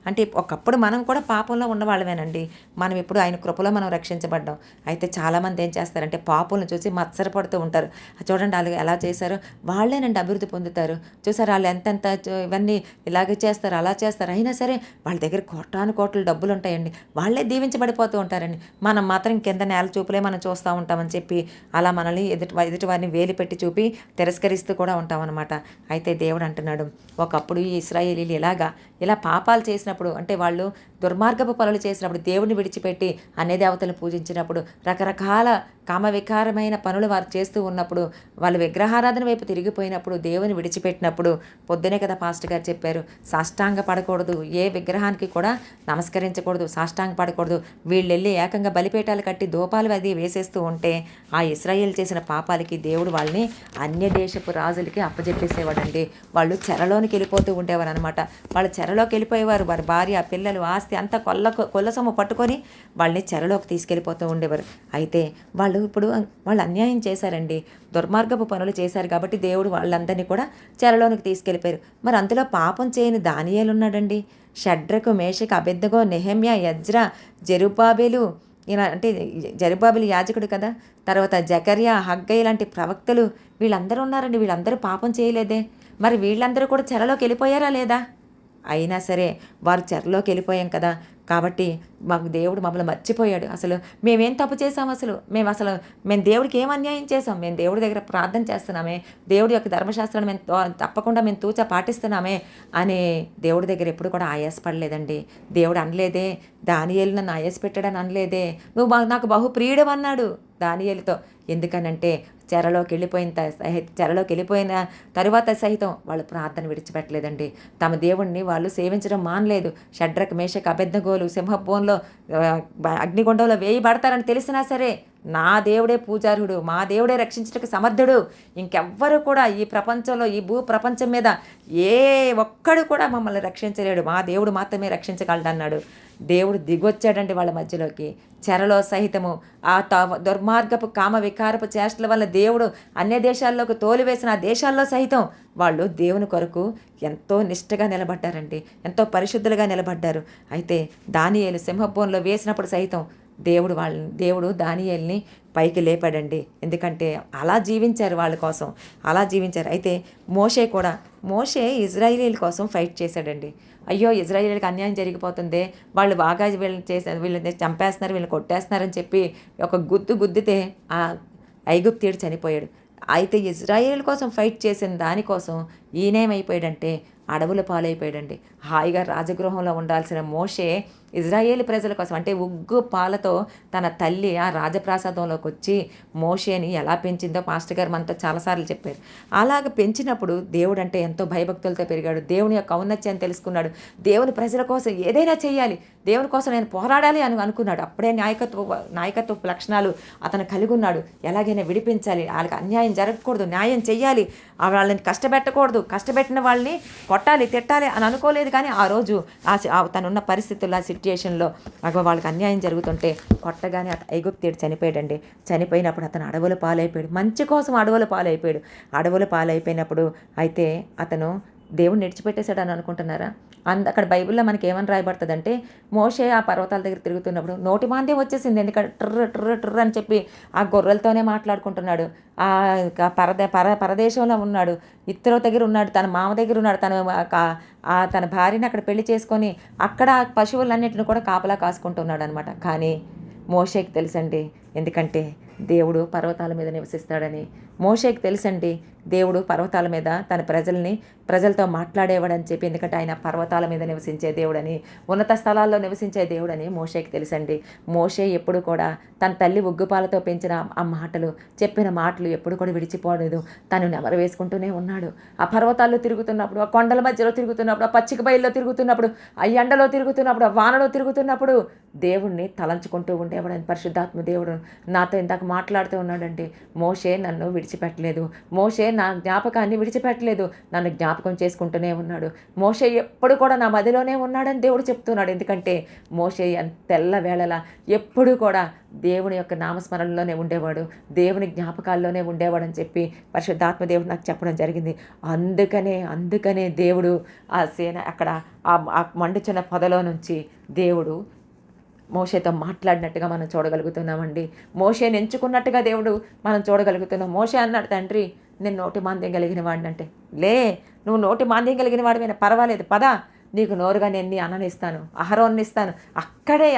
అంటే ఒకప్పుడు మనం కూడా పాపంలో ఉన్నవాళ్ళమేనండి. మనం ఇప్పుడు ఆయన కృపలో మనం రక్షించబడ్డాం. అయితే చాలామంది ఏం చేస్తారంటే పాపంను చూసి మత్సరపడుతూ ఉంటారు. చూడండి వాళ్ళు ఎలా చేశారు, వాళ్ళేనండి అభివృద్ధి పొందుతారు. చూసారు వాళ్ళు ఎంతెంత ఇవన్నీ ఇలాగే చేస్తారు, అలా చేస్తారు. అయినా సరే వాళ్ళ దగ్గర కోటాను కోట్ల డబ్బులు ఉంటాయండి, వాళ్ళే దీవించబడిపోతూ ఉంటారండి. మనం మాత్రం కింద నేల చూపులే మనం చూస్తూ ఉంటామని చెప్పి అలా మనల్ని ఎదుటి వారిని వేలు పెట్టి చూపి తిరస్కరిస్తూ కూడా ఉంటామన్నమాట. అయితే దేవుడు అంటున్నాడు, ఒకప్పుడు ఈ ఇశ్రాయేలీలు ఇలా పాపాలు చేసినప్పుడు, అంటే వాళ్ళు దుర్మార్గపు పనులు చేసినప్పుడు, దేవుడిని విడిచిపెట్టి అన్య దేవతలను పూజించినప్పుడు, రకరకాల కామవికారమైన పనులు వారు చేస్తూ ఉన్నప్పుడు, వాళ్ళు విగ్రహారాధన వైపు తిరిగిపోయినప్పుడు, దేవుని విడిచిపెట్టినప్పుడు, పొద్దునే కదా పాస్టర్ గారు చెప్పారు, సాష్టాంగ పడకూడదు, ఏ విగ్రహానికి కూడా నమస్కరించకూడదు, సాష్టాంగ పడకూడదు. వీళ్ళు వెళ్ళి ఏకంగా బలిపీఠాలు కట్టి దూపాలు అది వేసేస్తూ ఉంటే ఆ ఇశ్రాయేల్ చేసిన పాపాలకి దేవుడు వాళ్ళని అన్య దేశపు రాజులకి అప్పజెప్పేసేవాడండి. వాళ్ళు చెరలోనికి వెళ్ళిపోతూ ఉండేవారు అనమాట. వాళ్ళు చెరలోకి వెళ్ళిపోయేవారు. వారి భార్య, పిల్లలు, ఆస్తి అంతా కొల్లసొమ్ము పట్టుకొని వాళ్ళని చెరలోకి తీసుకెళ్ళిపోతూ ఉండేవారు. అయితే వాళ్ళు అన్యాయం చేశారండి, దుర్మార్గపు పనులు చేశారు. కాబట్టి దేవుడు వాళ్ళందరినీ కూడా చెరలోనికి తీసుకెళ్ళిపోయారు. మరి అందులో పాపం చేయని దానియేలు ఉన్నాడండి. షడ్రకు, మేషకు, అబేద్నెగో, నెహెమ్యా, ఎజ్రా, జెరుబ్బాబెలు, ఇలా అంటే జెరుబ్బాబెలు యాజకుడు కదా, తర్వాత జకర్యా, హగ్గై లాంటి ప్రవక్తలు, వీళ్ళందరూ ఉన్నారండి. వీళ్ళందరూ పాపం చేయలేదే, మరి వీళ్ళందరూ కూడా చెరలోకి వెళ్ళిపోయారా లేదా? అయినా సరే వారు చెరలోకి వెళ్ళిపోయాం కదా, కాబట్టి మాకు దేవుడు మమ్మల్ని మర్చిపోయాడు. అసలు మేమేం తప్పు చేసాం, మేము దేవుడికి ఏం అన్యాయం చేసాం, మేము దేవుడి దగ్గర ప్రార్థన చేస్తున్నామే, దేవుడి యొక్క ధర్మశాస్త్రాన్ని తప్పకుండా మేము తూచా పాటిస్తున్నామే అని దేవుడి దగ్గర ఎప్పుడు కూడా ఆయాసపడలేదండి. దేవుడు అనలేదే, దానియేలు నన్ను ఆయాస పెట్టాడని అనలేదే, నువ్వు నాకు బహుప్రియుడు అన్నాడు దానియేలుతో. ఎందుకనంటే చెరలోకి వెళ్ళిపోయిన తరువాత సహితం వాళ్ళు ప్రార్థన విడిచిపెట్టలేదండి. తమ దేవుణ్ణి వాళ్ళు సేవించడం మానలేదు. షడ్రక్, మేషక్, అబేద్నెగోలు సింహబోన్లో అగ్నిగుండంలో వేయబడతారని తెలిసినా సరే, నా దేవుడే పూజార్హుడు, మా దేవుడే రక్షించడానికి సమర్థుడు, ఇంకెవ్వరు కూడా ఈ ప్రపంచంలో, ఈ భూ ప్రపంచం మీద ఏ ఒక్కడు కూడా మమ్మల్ని రక్షించలేడు, మా దేవుడు మాత్రమే రక్షించగలడు అన్నాడు. దేవుడు దిగొచ్చాడండి వాళ్ళ మధ్యలోకి. చెరలో సహితము ఆ దుర్మార్గపు కామ వికారపు చేష్టల వల్ల దేవుడు అన్య దేశాల్లోకి తోలివేసిన ఆ దేశాల్లో సహితం వాళ్ళు దేవుని కొరకు ఎంతో నిష్ఠగా నిలబడ్డారండి, ఎంతో పరిశుద్ధులుగా నిలబడ్డారు. అయితే దానియేలు సింహబోన్లో వేసినప్పుడు సైతం దేవుడు దానియేలుని పైకి లేపాడండి. ఎందుకంటే అలా జీవించారు, వాళ్ళ కోసం అలా జీవించారు. అయితే మోషే ఇజ్రాయేలీల కోసం ఫైట్ చేశాడండి. అయ్యో ఇజ్రాయేలీలకు అన్యాయం జరిగిపోతుంది, వాళ్ళు బాగా వీళ్ళని చంపేస్తున్నారు, వీళ్ళని కొట్టేస్తున్నారని చెప్పి ఒక గుద్దితే ఆ ఐగుప్తీయుడు చనిపోయాడు. అయితే ఇజ్రాయేల్ కోసం ఫైట్ చేసిన దానికోసం ఈయనేమైపోయాడంటే అడవుల పాలైపోయాడండి. హాయిగా రాజగృహంలో ఉండాల్సిన మోషే ఇజ్రాయేల్ ప్రజల కోసం, అంటే ఉగ్గు పాలతో తన తల్లి ఆ రాజప్రాసాదంలోకి వచ్చి మోషేని ఎలా పెంచిందో పాస్టర్ గారు మనతో చాలాసార్లు చెప్పారు. అలాగ పెంచినప్పుడు దేవుడు అంటే ఎంతో భయభక్తులతో పెరిగాడు. దేవుని యొక్క ఔన్నత్యాన్ని తెలుసుకున్నాడు. దేవుని ప్రజల కోసం ఏదైనా చేయాలి, దేవుని కోసం నేను పోరాడాలి అని అనుకున్నాడు. అప్పుడే నాయకత్వ లక్షణాలు అతను కలిగి ఉన్నాడు. ఎలాగైనా విడిపించాలి, వాళ్ళకి అన్యాయం జరగకూడదు, న్యాయం చెయ్యాలి, వాళ్ళని కష్టపెట్టకూడదు, కష్టపెట్టిన వాళ్ళని కొట్టాలి, తిట్టాలి అని అనుకోలేదు. కానీ ఆ రోజు తనున్న పరిస్థితుల్లో, ఆ సిట్యుయేషన్లో వాళ్ళకి అన్యాయం జరుగుతుంటే కొట్టగానే ఐగుప్తీయుడు చనిపోయాడండి. చనిపోయినప్పుడు అతను అడవుల పాలైపోయాడు. మంచి కోసం అడవుల పాలైపోయినప్పుడు అయితే అతను దేవుడిని విడిచిపెట్టేశాడని అనుకుంటున్నారా? అక్కడ బైబిల్లో మనకి ఏమని రాయబడుతుందంటే, మోషే ఆ పర్వతాల దగ్గర తిరుగుతున్నప్పుడు నోటి మాంద్యం వచ్చేసింది. ఎందుకంటే ట్రర్ అని చెప్పి ఆ గొర్రెలతోనే మాట్లాడుకుంటున్నాడు. పరదేశంలో ఉన్నాడు, ఇత్తరో దగ్గర ఉన్నాడు, తన మామ దగ్గర ఉన్నాడు, తన భార్యని అక్కడ పెళ్లి చేసుకొని అక్కడ పశువులన్నిటిని కూడా కాపలా కాసుకుంటున్నాడు అనమాట. కానీ మోషేకి తెలుసండి, ఎందుకంటే దేవుడు పర్వతాల మీద నివసిస్తాడని, మోషేకి తెలుసండి దేవుడు పర్వతాల మీద తన ప్రజలతో మాట్లాడేవాడని చెప్పి, ఎందుకంటే ఆయన పర్వతాల మీద నివసించే దేవుడని, ఉన్నత స్థలాల్లో నివసించే దేవుడని మోషేకి తెలుసండి. మోషే ఎప్పుడు కూడా తన తల్లి ఉగ్గుపాలతో పెంచిన ఆ మాటలు, చెప్పిన మాటలు ఎప్పుడు కూడా విడిచిపోలేదు. తను నెమరు వేసుకుంటూనే ఉన్నాడు. ఆ పర్వతాల్లో తిరుగుతున్నప్పుడు, ఆ కొండల మధ్యలో తిరుగుతున్నప్పుడు, ఆ పచ్చిక బయల్లో తిరుగుతున్నప్పుడు, ఆ ఎండలో తిరుగుతున్నప్పుడు, ఆ వానలో తిరుగుతున్నప్పుడు దేవుణ్ణి తలంచుకుంటూ ఉండేవాడని పరిశుద్ధాత్మ దేవుడు నాతో ఇందాక మాట్లాడుతూ ఉన్నాడండి. మోషే నన్ను విడిచిపెట్టలేదు, మోషే నా జ్ఞాపకాన్ని విడిచిపెట్టలేదు, నన్ను జ్ఞాపకం చేసుకుంటూనే ఉన్నాడు. మోషే ఎప్పుడు కూడా నా మదిలోనే ఉన్నాడని దేవుడు చెప్తున్నాడు. ఎందుకంటే మోషే తెల్ల వేళలా ఎప్పుడు కూడా దేవుని యొక్క నామస్మరణలోనే ఉండేవాడు, దేవుని జ్ఞాపకాల్లోనే ఉండేవాడని చెప్పి పరిశుద్ధాత్మ దేవుడు నాకు చెప్పడం జరిగింది. అందుకనే దేవుడు ఆ సేన అక్కడ ఆ మండుచున్న పొదలో నుంచి దేవుడు మోషేతో మాట్లాడినట్టుగా మనం చూడగలుగుతున్నామండి. మోషేని ఎంచుకున్నట్టుగా దేవుడు మనం చూడగలుగుతున్నాం. మోషే అన్నాడు, తండ్రి నేను నోటి మాంద్యం కలిగిన వాడిని అంటే, లే నువ్వు నోటి మాంద్యం కలిగిన వాడివైనా పర్వాలేదు, పదా నీకు నోరుగా నేను నీ అన్నని ఇస్తాను, అహరోన్ని ఇస్తాను. అక్కడే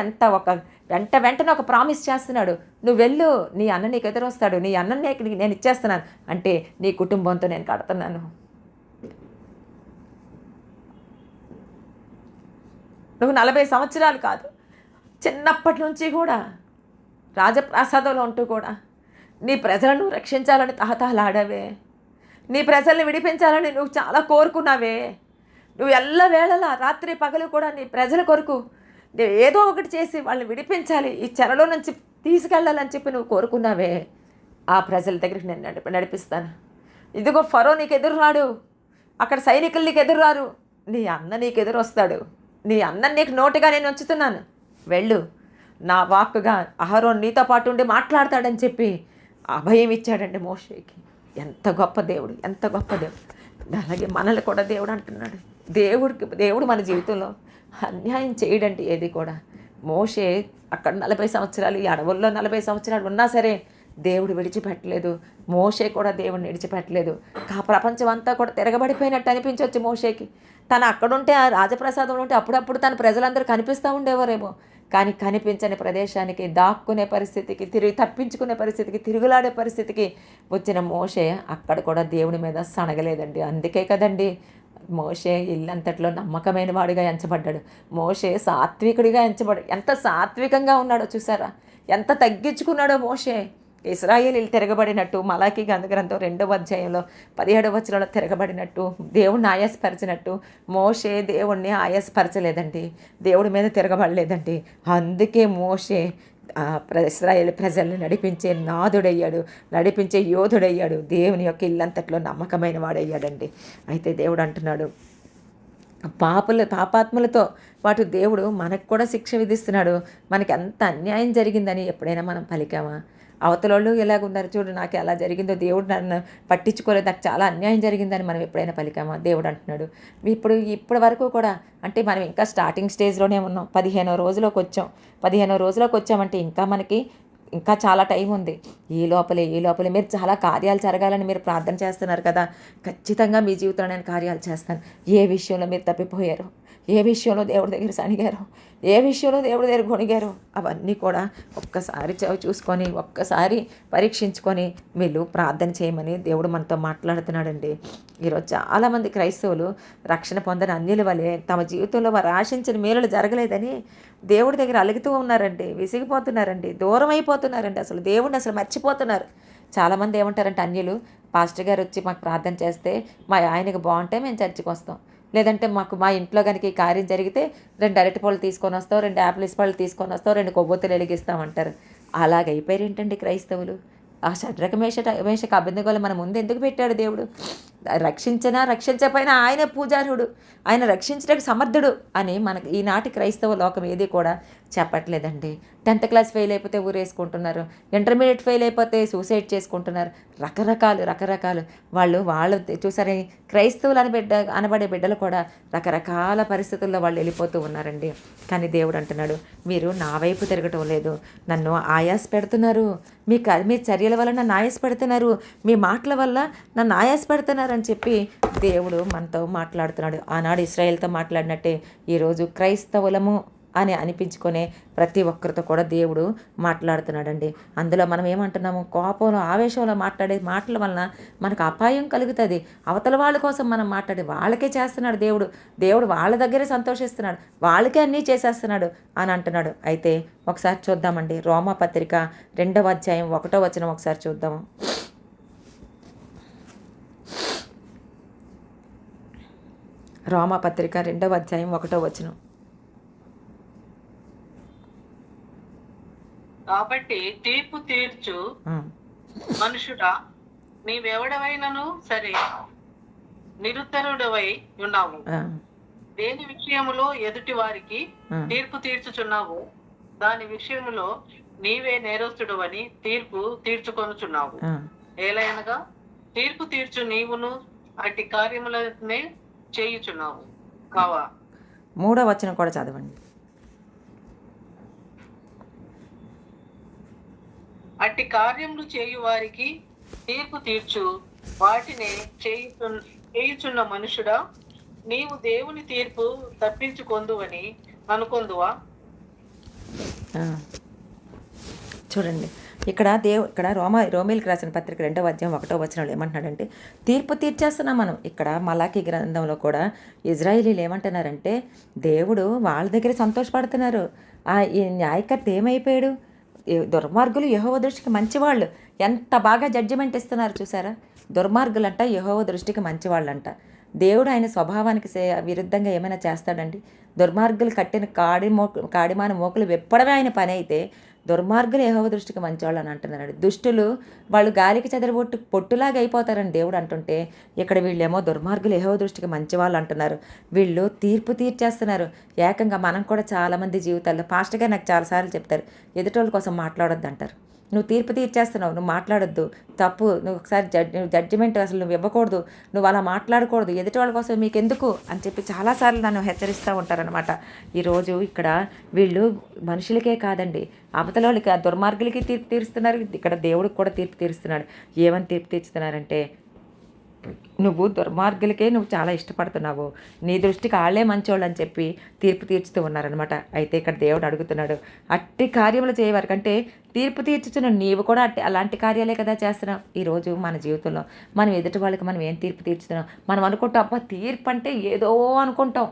వెంటనే ఒక ప్రామిస్ చేస్తున్నాడు, నువ్వు వెళ్ళు, నీ అన్న నీకు ఎదురొస్తాడు, నీ అన్నని నేను ఇచ్చేస్తున్నాను అంటే నీ కుటుంబంతో నేను కడుతున్నాను. నువ్వు 40 సంవత్సరాలు కాదు, చిన్నప్పటి నుంచి కూడా రాజప్రాసాదంలో ఉంటూ కూడా నీ ప్రజలను రక్షించాలని తహతహలాడావే, నీ ప్రజల్ని విడిపించాలని నువ్వు చాలా కోరుకున్నావే. నువ్వు ఎల్లవేళలా రాత్రి పగలు కూడా నీ ప్రజల కొరకు ఏదో ఒకటి చేసి వాళ్ళని విడిపించాలి, ఈ చెరలో నుంచి తీసుకెళ్ళాలని చెప్పి నువ్వు కోరుకున్నావే. ఆ ప్రజల దగ్గరికి నేను నడిపిస్తాను. ఇదిగో ఫరో నీకు ఎదురు రాడు, అక్కడ సైనికులు నీకు ఎదురు రారు, నీ అన్న నీకు ఎదురు వస్తాడు, నీ అన్న నీకు నోటిగా నేను ఉంచుతున్నాను, వెళ్ళు, నా వాక్కుగా అహరోన్ నీతో పాటు ఉండి మాట్లాడతాడని చెప్పి అభయం ఇచ్చాడండి మోషేకి. ఎంత గొప్ప దేవుడు, ఎంత గొప్ప దేవుడు. అలాగే మనల్ని కూడా దేవుడు అంటున్నాడు. దేవుడు మన జీవితంలో అన్యాయం చేయడండి ఏది కూడా. మోషే అక్కడ 40 సంవత్సరాలు, ఈ అడవుల్లో 40 సంవత్సరాలు ఉన్నా సరే దేవుడు విడిచిపెట్టలేదు. మోషే కూడా దేవుడిని విడిచిపెట్టలేదు. ప్రపంచం అంతా కూడా తిరగబడిపోయినట్టు అనిపించవచ్చు మోషేకి. తను అక్కడుంటే, ఆ రాజప్రసాదంలో ఉంటే అప్పుడప్పుడు తన ప్రజలందరూ కనిపిస్తూ ఉండేవారేమో, కానీ కనిపించని ప్రదేశానికి, దాక్కునే పరిస్థితికి, తప్పించుకునే పరిస్థితికి, తిరుగులాడే పరిస్థితికి వచ్చిన మోషే అక్కడ కూడా దేవుని మీద సనగలేదండి. అందుకే కదండి మోషే ఇల్లంతట్లో నమ్మకమైన వాడిగా ఎంచబడ్డాడు. మోషే సాత్వికుడిగా ఎంచబడ్డాడు. ఎంత సాత్వికంగా ఉన్నాడో చూసారా, ఎంత తగ్గించుకున్నాడో మోషే. ఇశ్రాయేలీలు తిరగబడినట్టు మలాకీ గ్రంథం 2వ అధ్యాయంలో 17వ వచనంలో తిరగబడినట్టు, దేవుణ్ణి ఆయాసపరచినట్టు మోషే దేవుణ్ణి ఆయాసపరచలేదండి, దేవుడి మీద తిరగబడలేదండి. అందుకే మోషే ఇశ్రాయేలు ప్రజల్ని నడిపించే నాదుడయ్యాడు, నడిపించే యోధుడయ్యాడు, దేవుని యొక్క ఇల్లంతట్లో నమ్మకమైన వాడయ్యాడండి. అయితే దేవుడు అంటున్నాడు, పాపాత్ములతో పాటు దేవుడు మనకు కూడా శిక్ష విధిస్తున్నాడు. మనకి ఎంత అన్యాయం జరిగిందని ఎప్పుడైనా మనం పలికామా? అవతలోళ్ళు ఎలాగున్నారు చూడు, నాకు ఎలా జరిగిందో, దేవుడు నన్ను పట్టించుకోలేదు, నాకు చాలా అన్యాయం జరిగిందని మనం ఎప్పుడైనా పలికామా? దేవుడు అంటున్నాడు, ఇప్పటి వరకు కూడా, అంటే మనం ఇంకా స్టార్టింగ్ స్టేజ్లోనే ఉన్నాం. 15వ రోజులోకి వచ్చామంటే ఇంకా చాలా టైం ఉంది. ఈ లోపలే మీరు చాలా కార్యాలు జరగాలని మీరు ప్రార్థన చేస్తున్నారు కదా. ఖచ్చితంగా మీ జీవితంలో నేను కార్యాలు చేస్తాను. ఏ విషయంలో మీరు తప్పిపోయారు, ఏ విషయంలో దేవుడి దగ్గర సనిగారు, ఏ విషయంలో దేవుడి దగ్గర గొణిగారు, అవన్నీ కూడా ఒక్కసారి చూసుకొని, ఒక్కసారి పరీక్షించుకొని మీరు ప్రార్థన చేయమని దేవుడు మనతో మాట్లాడుతున్నాడండి. ఈరోజు చాలామంది క్రైస్తవులు రక్షణ పొందని అన్యుల వలె తమ జీవితంలో వారు ఆశించిన మేలులు జరగలేదని దేవుడి దగ్గర అలుగుతూ ఉన్నారండి, విసిగిపోతున్నారండి, దూరం అయిపోతున్నారండి, అసలు దేవుడిని అసలు మర్చిపోతున్నారు. చాలామంది ఏమంటారంటే, అన్యులు పాస్టర్ గారు వచ్చి మాకు ప్రార్థన చేస్తే మా ఆయనకు బాగుంటే మేము చర్చికి వస్తాం, లేదంటే మా ఇంట్లో కనుక ఈ కార్యం జరిగితే 2 అరటిపళ్ళు తీసుకొని వస్తాం, 2 యాపిల్స్ పళ్ళు తీసుకొని వస్తాం, 2 కొవ్వొత్తులు వెలిగిస్తామంటారు. అలాగైపోయారు ఏంటండి క్రైస్తవులు? ఆ షడ్రక మేషక అబేద్నెగోలు మన ముందు ఎందుకు పెట్టాడు దేవుడు? రక్షించకపోయినా ఆయన పూజారుడు, ఆయన రక్షించడానికి సమర్థుడు అని మనకి ఈనాటి క్రైస్తవ లోకం ఏది కూడా చెప్పట్లేదండి. 10th క్లాస్ ఫెయిల్ అయిపోతే ఊరేసుకుంటున్నారు, ఇంటర్మీడియట్ ఫెయిల్ అయిపోతే సూసైడ్ చేసుకుంటున్నారు, రకరకాలు వాళ్ళు చూసారే, క్రైస్తవులు అనబడే బిడ్డలు కూడా రకరకాల పరిస్థితుల్లో వాళ్ళు వెళ్ళిపోతూ ఉన్నారండి. కానీ దేవుడు అంటున్నాడు, మీరు నా వైపు తిరగటం లేదు, నన్ను ఆయాస పెడుతున్నారు, మీ చర్యల వల్ల నన్ను ఆయాస పెడుతున్నారు, మీ మాటల వల్ల నన్ను ఆయాస పెడుతున్నారు అని చెప్పి దేవుడు మనతో మాట్లాడుతున్నాడు. ఆనాడు ఇశ్రాయేల్తో మాట్లాడినట్టే ఈరోజు క్రైస్తవులము అని అనిపించుకునే ప్రతి ఒక్కరితో కూడా దేవుడు మాట్లాడుతున్నాడండి. అందులో మనం ఏమంటున్నాము, కోపంలో ఆవేశంలో మాట్లాడే మాటల వలన మనకు అపాయం కలుగుతుంది. అవతల వాళ్ళ కోసం మనం మాట్లాడి వాళ్ళకే చేస్తున్నాడు దేవుడు వాళ్ళ దగ్గరే సంతోషిస్తున్నాడు, వాళ్ళకే అన్నీ చేసేస్తున్నాడు అని అంటున్నాడు. అయితే ఒకసారి చూద్దామండి, రోమాపత్రిక 2వ అధ్యాయం 1వ వచనం ఒకసారి చూద్దాము. రోమాపత్రిక 2వ అధ్యాయం 1వ వచనం. కాబట్టి తీర్పు తీర్చు మనుషుడా, నీవెవడవైనను సరే నిరుత్తరుడవై ఉన్నావు. దేని విషయములో ఎదుటి వారికి తీర్పు తీర్చుచున్నావు, దాని విషయములో నీవే నేరస్తుడవని తీర్పు తీర్చుకొనుచున్నావు. ఏలయనగా తీర్పు తీర్చు నీవును అట్టి కార్యములనే చేయుచున్నావు కావా. 3వ వచనం కూడా చదవండి. అట్టి కార్యములు చేయు వారికి తీర్పు తీర్చు, వాటిని చేయుచున్న మనుషుడా, నీవు దేవుని తీర్పు తప్పించుకొందువని అనుకొందువా. చూడండి, ఇక్కడ రోమీలకు రాసిన పత్రిక 2వ అధ్యాయం 1వ వచనంలో ఏమంటున్నాడంటే, తీర్పు తీర్చేస్తున్నాం మనం. ఇక్కడ మలాకీ గ్రంథంలో కూడా ఇజ్రాయేలీలు ఏమంటున్నారంటే, దేవుడు వాళ్ళ దగ్గర సంతోషపడుతున్నారు. ఈ న్యాయకర్త ఏమైపోయాడు, దుర్మార్గులు యెహోవా దృష్టికి మంచివాళ్ళు, ఎంత బాగా జడ్జిమెంట్ ఇస్తున్నారు చూసారా. దుర్మార్గులంట యెహోవా దృష్టికి మంచివాళ్ళంట. దేవుడు ఆయన స్వభావానికి విరుద్ధంగా ఏమైనా చేస్తాడండి? దుర్మార్గులు కట్టిన కాడిమాన మోకులు విప్పడమే ఆయన పని అయితే, దుర్మార్గులు యెహోవా దృష్టికి మంచివాళ్ళు అని అంటున్నాడు. దుష్టులు వాళ్ళు గాలికి పొట్టులాగా అయిపోతారని దేవుడు అంటుంటే, ఇక్కడ వీళ్ళేమో దుర్మార్గులు యెహోవా దృష్టికి మంచివాళ్ళు అంటున్నారు. వీళ్ళు తీర్పు తీర్చేస్తున్నారు. ఏకంగా మనం కూడా చాలామంది జీవితాల్లో, పాస్టర్ గారు నాకు చాలాసార్లు చెప్తారు, ఎదుటోళ్ళ కోసం మాట్లాడొద్దు అంటారు. నువ్వు తీర్పు తీర్చేస్తున్నావు, నువ్వు మాట్లాడొద్దు, తప్పు, నువ్వు ఒకసారి జడ్జిమెంట్ అసలు నువ్వు ఇవ్వకూడదు, నువ్వు అలా మాట్లాడకూడదు, ఎదుటి వాళ్ళ కోసం మీకు ఎందుకు అని చెప్పి చాలాసార్లు నన్ను హెచ్చరిస్తూ ఉంటారనమాట. ఈరోజు ఇక్కడ వీళ్ళు మనుషులకే కాదండి, అవతల వాళ్ళకి, దుర్మార్గులకి తీర్పు తీరుస్తున్నారు, ఇక్కడ దేవుడికి కూడా తీర్పు తీరుస్తున్నాడు. ఏమని తీర్పు తీర్చుతున్నారంటే, నువ్వు దుర్మార్గులకే నువ్వు చాలా ఇష్టపడుతున్నావు, నీ దృష్టికి వాళ్ళే మంచోళ్ళు అని చెప్పి తీర్పు తీర్చుతూ ఉన్నారనమాట. అయితే ఇక్కడ దేవుడు అడుగుతున్నాడు, అట్టి కార్యములు చేయవారికంటే తీర్పు తీర్చుతున్నావు, నీవు కూడా అలాంటి కార్యాలే కదా చేస్తున్నావు. ఈరోజు మన జీవితంలో మనం ఎదుటి వాళ్ళకి మనం ఏం తీర్పు తీర్చుతున్నాం? మనం అనుకుంటాం, అబ్బా తీర్పు అంటే ఏదో అనుకుంటాం,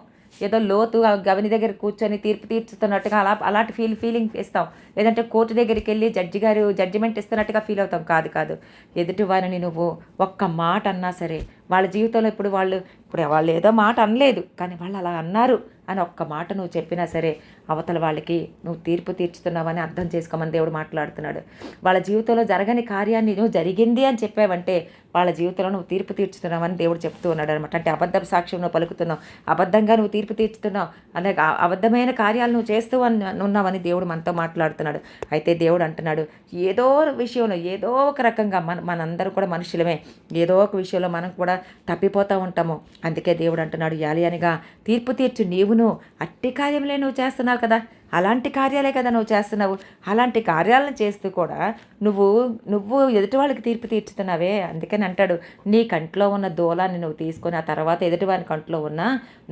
ఏదో లోతు గవని దగ్గర కూర్చొని తీర్పు తీర్చుతున్నట్టుగా అలాంటి ఫీలింగ్ ఇస్తాం. లేదంటే కోర్టు దగ్గరికి వెళ్ళి జడ్జి గారు జడ్జిమెంట్ ఇస్తున్నట్టుగా ఫీల్ అవుతాం. కాదు, ఎదుటి వారిని నువ్వు ఒక్క మాట అన్నా సరే, వాళ్ళ జీవితంలో ఇప్పుడు వాళ్ళు ఏదో మాట అనలేదు, కానీ వాళ్ళు అలా అన్నారు అని ఒక్క మాట నువ్వు చెప్పినా సరే, అవతల వాళ్ళకి నువ్వు తీర్పు తీర్చుతున్నావని అర్థం చేసుకోమని దేవుడు మాట్లాడుతున్నాడు. వాళ్ళ జీవితంలో జరగని కార్యాన్ని నువ్వు జరిగింది అని చెప్పావంటే, వాళ్ళ జీవితంలో నువ్వు తీర్పు తీర్చుతున్నావని దేవుడు చెప్తూ ఉన్నాడు అనమాట. అంటే అబద్ధ సాక్ష్యం నువ్వు పలుకుతున్నావు, అబద్ధంగా నువ్వు తీర్పు తీర్చుతున్నావు, అలాగే అబద్ధమైన కార్యాలు నువ్వు చేస్తూ ఉన్నావని దేవుడు మనతో మాట్లాడుతున్నాడు. అయితే దేవుడు అంటున్నాడు, ఏదో విషయంలో ఏదో ఒక రకంగా మనందరూ కూడా మనుషులమే, ఏదో ఒక విషయంలో మనం కూడా తప్పిపోతూ ఉంటాము. అందుకే దేవుడు అంటున్నాడు, యాలియనిగా తీర్పు తీర్చు, నీవును అట్టి కార్యములే నువ్వు చేస్తున్నావు కదా, అలాంటి కార్యాలే కదా నువ్వు చేస్తున్నావు. అలాంటి కార్యాలను చేస్తూ కూడా నువ్వు ఎదుటి వాళ్ళకి తీర్పు తీర్చుతున్నావే. అందుకని అంటాడు, నీ కంట్లో ఉన్న దూలాన్ని నువ్వు తీసుకొని ఆ తర్వాత ఎదుటివాని కంట్లో ఉన్న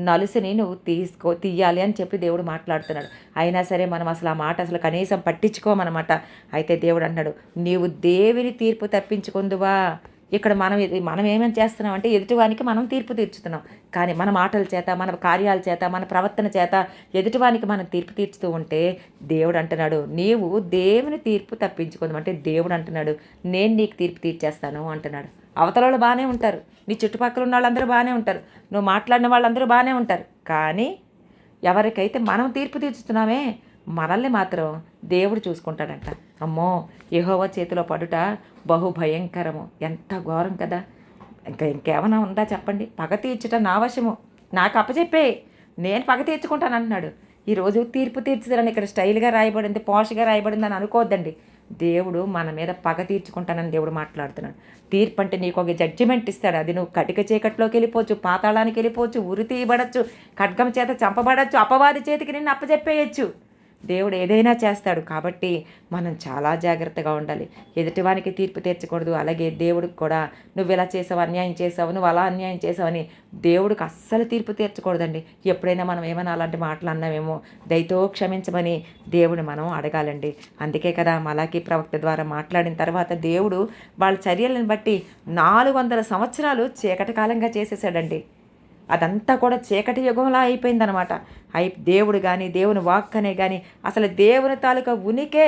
నలుసుని నువ్వు తీయాలి అని చెప్పి దేవుడు మాట్లాడుతున్నాడు. అయినా సరే మనం అసలు ఆ మాట అసలు కనీసం పట్టించుకోమన్నమాట. అయితే దేవుడు అన్నాడు, నీవు దేవుని తీర్పు తప్పించుకుందువా. ఇక్కడ మనం ఏమేమి చేస్తున్నామంటే, ఎదుటివానికి మనం తీర్పు తీర్చుతున్నాం, కానీ మన మాటల చేత, మన కార్యాల చేత, మన ప్రవర్తన చేత ఎదుటివానికి మనం తీర్పు తీర్చుతూ ఉంటే, దేవుడు అంటున్నాడు, నీవు దేవుని తీర్పు తప్పించుకుందాం. అంటే దేవుడు అంటున్నాడు, నేను నీకు తీర్పు తీర్చేస్తాను అంటున్నాడు. అవతల వాళ్ళు బాగానే ఉంటారు, నీ చుట్టుపక్కల ఉన్న వాళ్ళందరూ బాగానే ఉంటారు, నువ్వు మాట్లాడిన వాళ్ళందరూ బాగానే ఉంటారు, కానీ ఎవరికైతే మనం తీర్పు తీర్చుతున్నామే, మనల్ని మాత్రం దేవుడు చూసుకుంటాడంట. అమ్మో, యెహోవా చేతిలో పడుట బహు భయంకరము, ఎంత ఘోరం కదా. ఇంకేమైనా ఉందా చెప్పండి? పగ తీర్చుట నా వశము, నాకు అప్పచెప్పే, నేను పగ తీర్చుకుంటాను అంటున్నాడు. ఈరోజు తీర్పు తీర్చుదని ఇక్కడ స్టైల్గా రాయబడింది, పాష్గా రాయబడింది అని అనుకోవద్దండి. దేవుడు మన మీద పగ తీర్చుకుంటానని దేవుడు మాట్లాడుతున్నాడు. తీర్పు అంటే నీకు ఒక జడ్జిమెంట్ ఇస్తాడు. అది నువ్వు కటిక చీకట్లోకి వెళ్ళిపోవచ్చు, పాతాళానికి వెళ్ళిపోవచ్చు, ఉరి తీయబడచ్చు, ఖడ్గం చేత చంపబడచ్చు, అపవాది చేతికి నిన్ను అప్పచెప్పేయచ్చు. దేవుడు ఏదైనా చేస్తాడు. కాబట్టి మనం చాలా జాగ్రత్తగా ఉండాలి. ఎదుటివానికి తీర్పు తీర్చకూడదు. అలాగే దేవుడికి కూడా నువ్వు ఇలా చేసావు, అన్యాయం చేసావు, నువ్వు అలా అన్యాయం చేసావని దేవుడికి అస్సలు తీర్పు తీర్చకూడదండి. ఎప్పుడైనా మనం ఏమైనా అలాంటి మాటలు అన్నామేమో దయతో క్షమించమని దేవుడు మనం అడగాలండి. అందుకే కదా మలాకీ ప్రవక్త ద్వారా మాట్లాడిన తర్వాత దేవుడు వాళ్ళ చర్యలను బట్టి 400 సంవత్సరాలు చీకటి కాలంగా చేసేసాడండి. అదంతా కూడా చీకటి యుగంలా అయిపోయిందనమాట. దేవుడు కానీ దేవుని వాక్ అనే కానీ అసలు దేవుని తాలూకా ఉనికే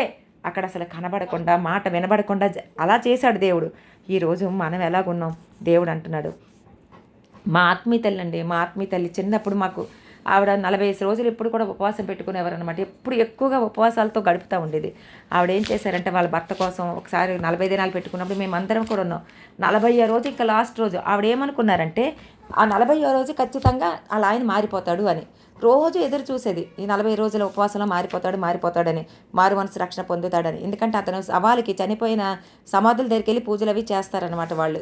అక్కడ అసలు కనబడకుండా, మాట వినబడకుండా అలా చేశాడు దేవుడు. ఈరోజు మనం ఎలాగున్నాం? దేవుడు అంటున్నాడు, మా ఆత్మీయ తల్లి అండి, మా ఆత్మీయ తల్లి చిన్నప్పుడు మాకు ఆవిడ 45 రోజులు ఎప్పుడు కూడా ఉపవాసం పెట్టుకునేవారనమాట. ఎప్పుడు ఎక్కువగా ఉపవాసాలతో గడుపుతూ ఉండేది. ఆవిడ ఏం చేశారంటే వాళ్ళ భర్త కోసం ఒకసారి 40 దినాలు పెట్టుకున్నప్పుడు మేమందరం కూడా ఉన్నాం. 40వ రోజు ఇంకా లాస్ట్ రోజు ఆవిడ ఏమనుకున్నారంటే ఆ 40వ రోజు ఖచ్చితంగా అలా ఆయన మారిపోతాడు అని రోజు ఎదురు చూసేది. ఈ 40 రోజుల ఉపవాసంలో మారిపోతాడని, మారు మనసు రక్షణ పొందుతాడని. ఎందుకంటే అతను సవాలుకి చనిపోయిన సమాధుల దగ్గరికి వెళ్ళి పూజలు అవి చేస్తారనమాట. వాళ్ళు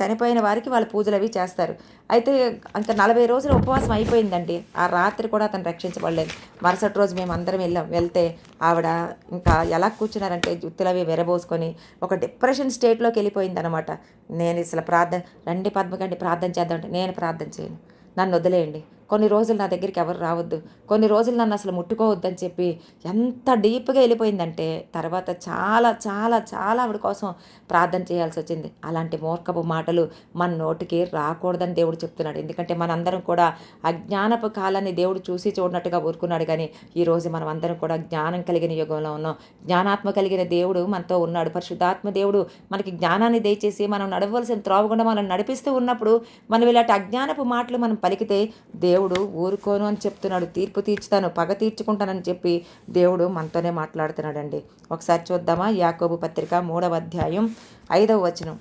చనిపోయిన వారికి వాళ్ళు పూజలు అవి చేస్తారు. అయితే ఇంకా 40 రోజుల ఉపవాసం అయిపోయిందండి. ఆ రాత్రి కూడా అతను రక్షించబడలేదు. మరుసటి రోజు మేము అందరం వెళ్తే ఆవిడ ఇంకా ఎలా కూర్చున్నారంటే జుత్తులవి విరబోసుకొని ఒక డిప్రెషన్ స్టేట్లోకి వెళ్ళిపోయిందనమాట. నేను అసలు రండి పద్మకండి ప్రార్థన చేద్దామంటే నేను ప్రార్థన చేయను, నన్ను వదిలేయండి, కొన్ని రోజులు నా దగ్గరికి ఎవరు రావద్దు, కొన్ని రోజులు నన్ను అసలు ముట్టుకోవద్దని చెప్పి ఎంత డీప్గా వెళ్ళిపోయిందంటే తర్వాత చాలా చాలా చాలా ఆవిడ కోసం ప్రార్థన చేయాల్సి వచ్చింది. అలాంటి మూర్ఖపు మాటలు మన నోటికి రాకూడదని దేవుడు చెప్తున్నాడు. ఎందుకంటే మనందరం కూడా అజ్ఞానపు కాలాన్ని దేవుడు చూసి చూడనట్టుగా ఊరుకున్నాడు. కానీ ఈరోజు మనం అందరం కూడా జ్ఞానం కలిగిన యుగంలో ఉన్నాం. జ్ఞానాత్మ కలిగిన దేవుడు మనతో ఉన్నాడు. పరిశుద్ధాత్మ దేవుడు మనకి జ్ఞానాన్ని దయచేసి మనం నడవలసిన త్రోవకుండా మనం నడిపిస్తూ ఉన్నప్పుడు మనం ఇలాంటి అజ్ఞానపు మాటలు మనం పలికితే దేవుడు ఊరుకోను అని చెప్తున్నాడు. తీర్పు తీర్చుతాను, పగ తీర్చుకుంటానని చెప్పి దేవుడు మనతోనే మాట్లాడుతున్నాడండి. ఒకసారి చూద్దామా? యాకోబు పత్రిక 3వ అధ్యాయం 5వ వచనం.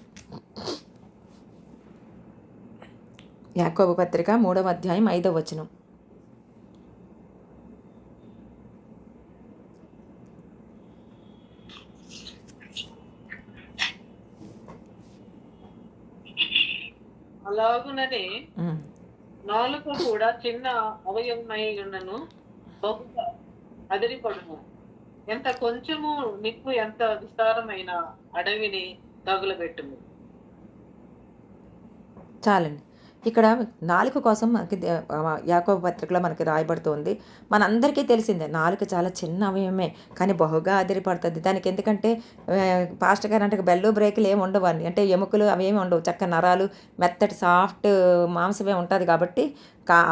యాకోబు పత్రిక 3వ అధ్యాయం 5వ వచనం. అలాగుననే నాలుక కూడా చిన్న అవయవమై ఉన్నను బహుగా అదిరిపడును. ఎంత కొంచెము నిప్పు ఎంత విస్తారమైన అడవిని తగులబెట్టును. చాలండి. ఇక్కడ నాలుక కోసం మనకి యాకోబు పత్రికలో మనకి రాయబడుతుంది. మనందరికీ తెలిసిందే నాలుక చాలా చిన్న అవయవమే, కానీ బహుగా ఆధారపడుతుంది దానికి. ఎందుకంటే పాస్టర్ గారు అంటే బెల్లు బ్రేకులు ఏమి ఉండవు అని, అంటే ఎముకలు అవేమి ఉండవు, చక్క నరాలు మెత్తటి సాఫ్ట్ మాంసమే ఉంటుంది కాబట్టి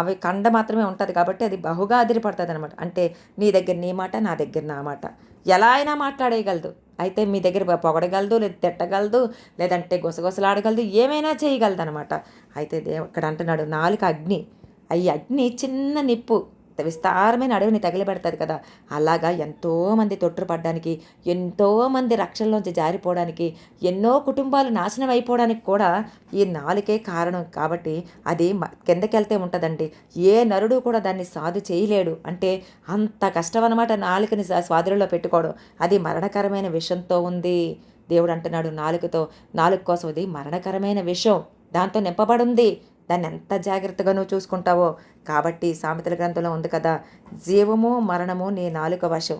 అవి కండ మాత్రమే ఉంటుంది కాబట్టి అది బహుగా ఆధారపడుతుంది అనమాట. అంటే నీ దగ్గర నీ మాట, నా దగ్గర నా మాట, ఎలా అయినా మాట్లాడేయగలదు. అయితే మీ దగ్గర పొగడగలదు, లేదా తిట్టగలదు, లేదంటే గుసగుసలాడగలదు, ఏమైనా చేయగలదు అనమాట. అయితే ఇక్కడ అంటున్నాడు నాలుక అగ్ని. ఈ అగ్ని చిన్న నిప్పు విస్తారమైన అడవిని తగిలిపెడుతుంది కదా, అలాగా ఎంతోమంది తొట్టుపడడానికి, ఎంతోమంది రక్షణలోంచి జారిపోవడానికి, ఎన్నో కుటుంబాలు నాశనం అయిపోవడానికి కూడా ఈ నాలుకే కారణం. కాబట్టి అది కిందకెళ్తే ఉంటుందండి. ఏ నరుడు కూడా దాన్ని సాధు చేయలేడు. అంటే అంత కష్టం అనమాట నాలుకని స్వాధీనంలో పెట్టుకోవడం. అది మరణకరమైన విషంతో ఉంది. దేవుడు అంటున్నాడు నాలుక కోసం అది మరణకరమైన విషం, దాంతో నింపబడింది. దాన్ని ఎంత జాగ్రత్తగా నువ్వు చూసుకుంటావో. కాబట్టి సామెతల గ్రంథంలో ఉంది కదా, జీవము మరణము నీ నాలుక వశం.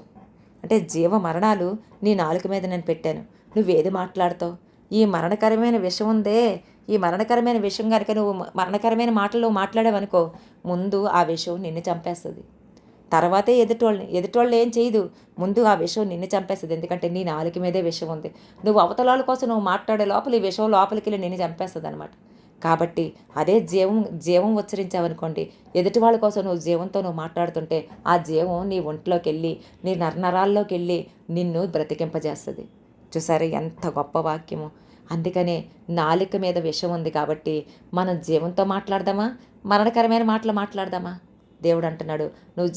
అంటే జీవ మరణాలు నీ నాలుక మీద నేను పెట్టాను, నువ్వేది మాట్లాడతావు. ఈ మరణకరమైన విషం ఉందే, ఈ మరణకరమైన విషయం కనుక నువ్వు మరణకరమైన మాటలు మాట్లాడావనుకో, ముందు ఆ విషం నిన్ను చంపేస్తుంది. తర్వాతే ఎదుటోళ్ళు ఏం చేయదు, ముందు ఆ విషయం నిన్ను చంపేస్తుంది. ఎందుకంటే నీ నాలుక మీదే విషం ఉంది. నువ్వు అవతలాల కోసం నువ్వు మాట్లాడే లోపల ఈ విషయం లోపలికి వెళ్ళి నిన్ను చంపేస్తుంది అనమాట. కాబట్టి అదే జీవం ఉచ్చరించావనుకోండి, ఎదుటి వాళ్ళ కోసం నువ్వు జీవంతో నువ్వు మాట్లాడుతుంటే ఆ జీవం నీ ఒంట్లోకి వెళ్ళి నీ నరాల్లోకి వెళ్ళి నిన్ను బ్రతికింపజేస్తుంది. చూసారా ఎంత గొప్ప వాక్యము. అందుకనే నాలుక మీద విషం ఉంది కాబట్టి మనం జీవంతో మాట్లాడదామా, మరణకరమైన మాటలు మాట్లాడదామా? దేవుడు అంటున్నాడు నువ్వు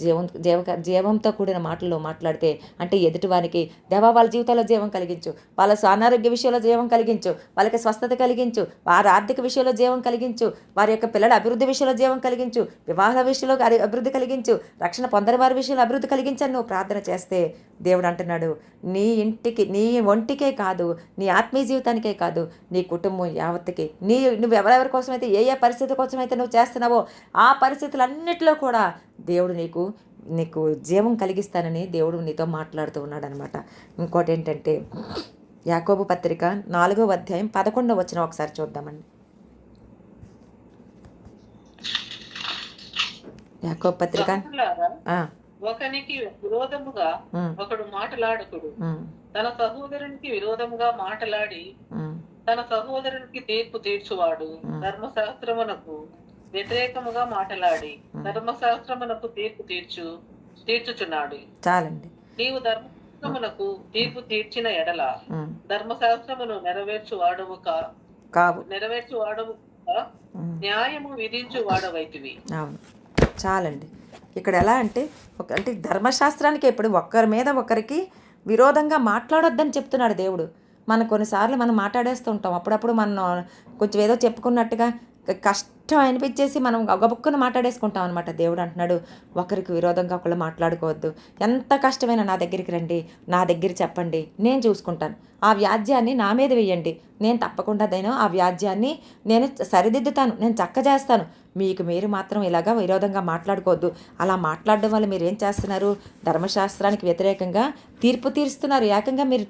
జీవంతో కూడిన మాటలు మాట్లాడితే, అంటే ఎదుటివానికి దేవా వాళ్ళ జీవితాల్లో జీవం కలిగించు, వాళ్ళ అనారోగ్య విషయంలో జీవం కలిగించు, వాళ్ళకి స్వస్థత కలిగించు, వారి ఆర్థిక విషయంలో జీవం కలిగించు, వారి యొక్క పిల్లల అభివృద్ధి విషయంలో జీవం కలిగించు, వివాహ విషయంలో అభివృద్ధి కలిగించు, రక్షణ పొందని వారి విషయంలో అభివృద్ధి కలిగించని నువ్వు ప్రార్థన చేస్తే దేవుడు అంటున్నాడు నీ ఇంటికి, నీ ఒంటికే కాదు, నీ ఆత్మీయ జీవితానికే కాదు, నీ కుటుంబం యావత్తుకి, నువ్వు ఎవరెవరి కోసమైతే ఏ పరిస్థితి కోసమైతే నువ్వు చేస్తున్నావో ఆ పరిస్థితులన్నిటిలో కూడా దేవుడు నీకు నీకు జీవం కలిగిస్తానని దేవుడు నీతో మాట్లాడుతూ ఉన్నాడు అనమాట. ఇంకోటి ఏంటంటే యాకోబు పత్రిక 4వ అధ్యాయం 11వ వచనం ఒకసారి చూద్దామండి. యాకోబు పత్రిక సహోదరులారా, ఆ, ఒకనికి విరోధముగా ఉమ్, ఒకడు మాటలాడకుడు. ఉమ్, తన సహోదరునికి విరోధముగా మాటలాడి ఉమ్, తన సహోదరునికి తీర్పు తీర్చువాడు ధర్మశాస్త్రమునకు వ్యతిరేకముగా మాటలాడి ధర్మశాస్త్రమునకు తీర్చుచున్నాడు. చాలండి. నీవు ధర్మశాస్త్రమునకు తీర్పు తీర్చిన ఎడల ఉమ్, ధర్మశాస్త్రమును నెరవేర్చువాడవు కావు. న్యాయము విధించు వాడవైతివి. అవును, చాలండి. ఇక్కడ ఎలా అంటే అంటే ధర్మశాస్త్రానికి ఎప్పుడు ఒక్కరి మీద ఒకరికి విరోధంగా మాట్లాడొద్దని చెప్తున్నాడు దేవుడు. కొన్నిసార్లు మనం మాట్లాడేస్తూ ఉంటాం. అప్పుడప్పుడు మనం కొంచెం ఏదో చెప్పుకున్నట్టుగా కష్టం అనిపించేసి మనం గబుక్కున మాట్లాడేసుకుంటాం అనమాట. దేవుడు అంటున్నాడు, ఒకరికి విరోధంగా ఒకళ్ళు మాట్లాడుకోవద్దు. ఎంత కష్టమైనా నా దగ్గరికి రండి, నా దగ్గర చెప్పండి, నేను చూసుకుంటాను. ఆ వ్యాజ్యాన్ని నా మీద వేయండి, నేను తప్పకుండా ఆ వ్యాజ్యాన్ని నేను సరిదిద్దుతాను, నేను చక్క చేస్తాను. మీరు మాత్రం ఇలాగా విరోధంగా మాట్లాడుకోవద్దు. అలా మాట్లాడడం వల్ల మీరు ఏం చేస్తున్నారు? ధర్మశాస్త్రానికి వ్యతిరేకంగా తీర్పు తీరుస్తున్నారు. ఏకంగా మీరు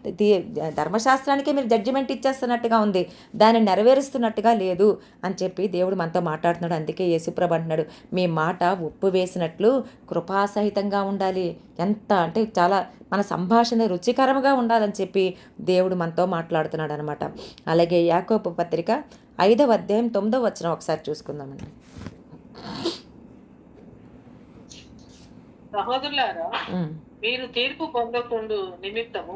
ధర్మశాస్త్రానికే మీరు జడ్జిమెంట్ ఇచ్చేస్తున్నట్టుగా ఉంది, దాన్ని నెరవేరుస్తున్నట్టుగా లేదు అని చెప్పి దేవుడు మనతో మాట్లాడుతున్నాడు. అందుకే యేసుప్రభు అంటున్నాడు, మీ మాట ఉప్పు వేసినట్లు కృపాసహితంగా ఉండాలి. ఎంత అంటే చాలా మన సంభాషణ రుచికరంగా ఉండాలని చెప్పి దేవుడు మనతో మాట్లాడుతున్నాడు అనమాట. అలాగే యాకోబు పత్రిక 5వ అధ్యాయం 9వ వచనం ఒకసారి చూసుకుందామండి. సహోదరులారా, మీరు తీర్పు పొందకుండు నిమిత్తము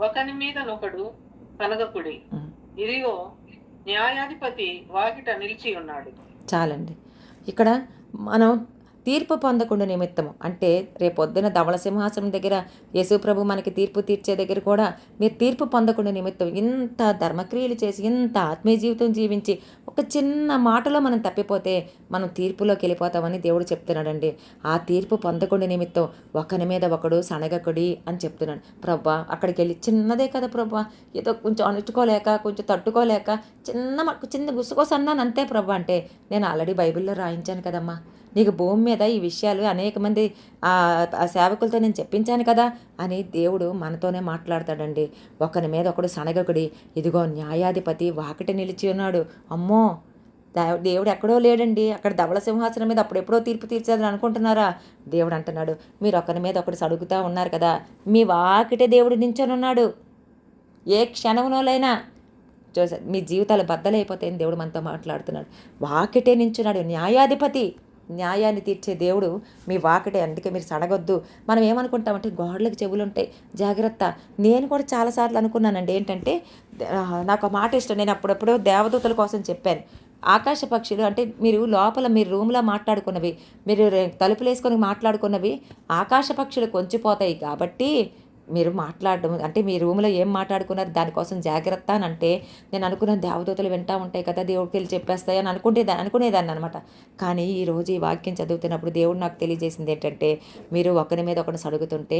ఒకని మీద నొకడు కలగకుడి. ఇదిగో న్యాయాధిపతి వాకిట నిలిచి ఉన్నాడు. చాలండి. ఇక్కడ మనం తీర్పు పొందకుండా నిమిత్తము అంటే రేపొద్దున ధవళ సింహాసనం దగ్గర యేసుప్రభు మనకి తీర్పు తీర్చే దగ్గర కూడా మీరు తీర్పు పొందకుండా నిమిత్తం ఇంత ధర్మక్రియలు చేసి ఇంత ఆత్మీయ జీవితం జీవించి ఒక చిన్న మాటలో మనం తప్పిపోతే మనం తీర్పులోకి వెళ్ళిపోతామని దేవుడు చెప్తున్నాడండి. ఆ తీర్పు పొందకుండా నిమిత్తం ఒకరి మీద ఒకడు సనగకుడి అని చెప్తున్నాడు. ప్రభా, అక్కడికి వెళ్ళి చిన్నదే కదా ప్రభా, ఏదో కొంచెం అణుచుకోలేక కొంచెం తట్టుకోలేక చిన్న గుసగుస అన్నాను అంతే ప్రభా అంటే, నేను ఆల్రెడీ బైబిల్లో రాయించాను కదమ్మా, నీకు భూమి మీద ఈ విషయాలు అనేక మంది సేవకులతో నేను చెప్పించాను కదా అని దేవుడు మనతోనే మాట్లాడతాడండి. ఒకరి మీద ఒకడు సనగకుడి, ఇదిగో న్యాయాధిపతి వాకిట నిలిచి ఉన్నాడు. అమ్మో, దేవుడు ఎక్కడో లేడండి, అక్కడ ధవళ సింహాసనం మీద అప్పుడెప్పుడో తీర్పు తీర్చేదని అనుకుంటున్నారా? దేవుడు అంటున్నాడు, మీరు ఒకరి మీద ఒకడు సడుగుతూ ఉన్నారు కదా, మీ వాకిటే దేవుడు నించొని ఉన్నాడు. ఏ క్షణంలోనైనా మీ జీవితాలు బద్దలైపోతాయని దేవుడు మనతో మాట్లాడుతున్నాడు. వాకిటే నించున్నాడు న్యాయాధిపతి, న్యాయాన్ని తీర్చే దేవుడు మీ వాకిటే. అందుకే మీరు సడగొద్దు. మనం ఏమనుకుంటామంటే గోడలకు చెవులు ఉంటాయి, జాగ్రత్త. నేను కూడా చాలాసార్లు అనుకున్నానండి, ఏంటంటే నాకు మాట ఇష్టం, నేను అప్పుడప్పుడు దేవదూతల కోసం చెప్పాను. ఆకాశ పక్షులు అంటే మీరు లోపల మీరు రూమ్లో మాట్లాడుకున్నవి, మీరు తలుపులు వేసుకొని మాట్లాడుకున్నవి ఆకాశ పక్షులు కొంచిపోతాయి. కాబట్టి మీరు మాట్లాడడం అంటే మీ రూమ్లో ఏం మాట్లాడుకున్నారు దానికోసం జాగ్రత్త అని అంటే, నేను అనుకున్నాను దేవదూతలు వింటూ ఉంటాయి కదా, దేవుడికి వెళ్ళి చెప్పేస్తాయి అని అనుకునేదాన్ని అనమాట. కానీ ఈరోజు ఈ వాక్యం చదువుతున్నప్పుడు దేవుడు నాకు తెలియజేసింది ఏంటంటే, మీరు ఒకరి మీద ఒకరిని సడుగుతుంటే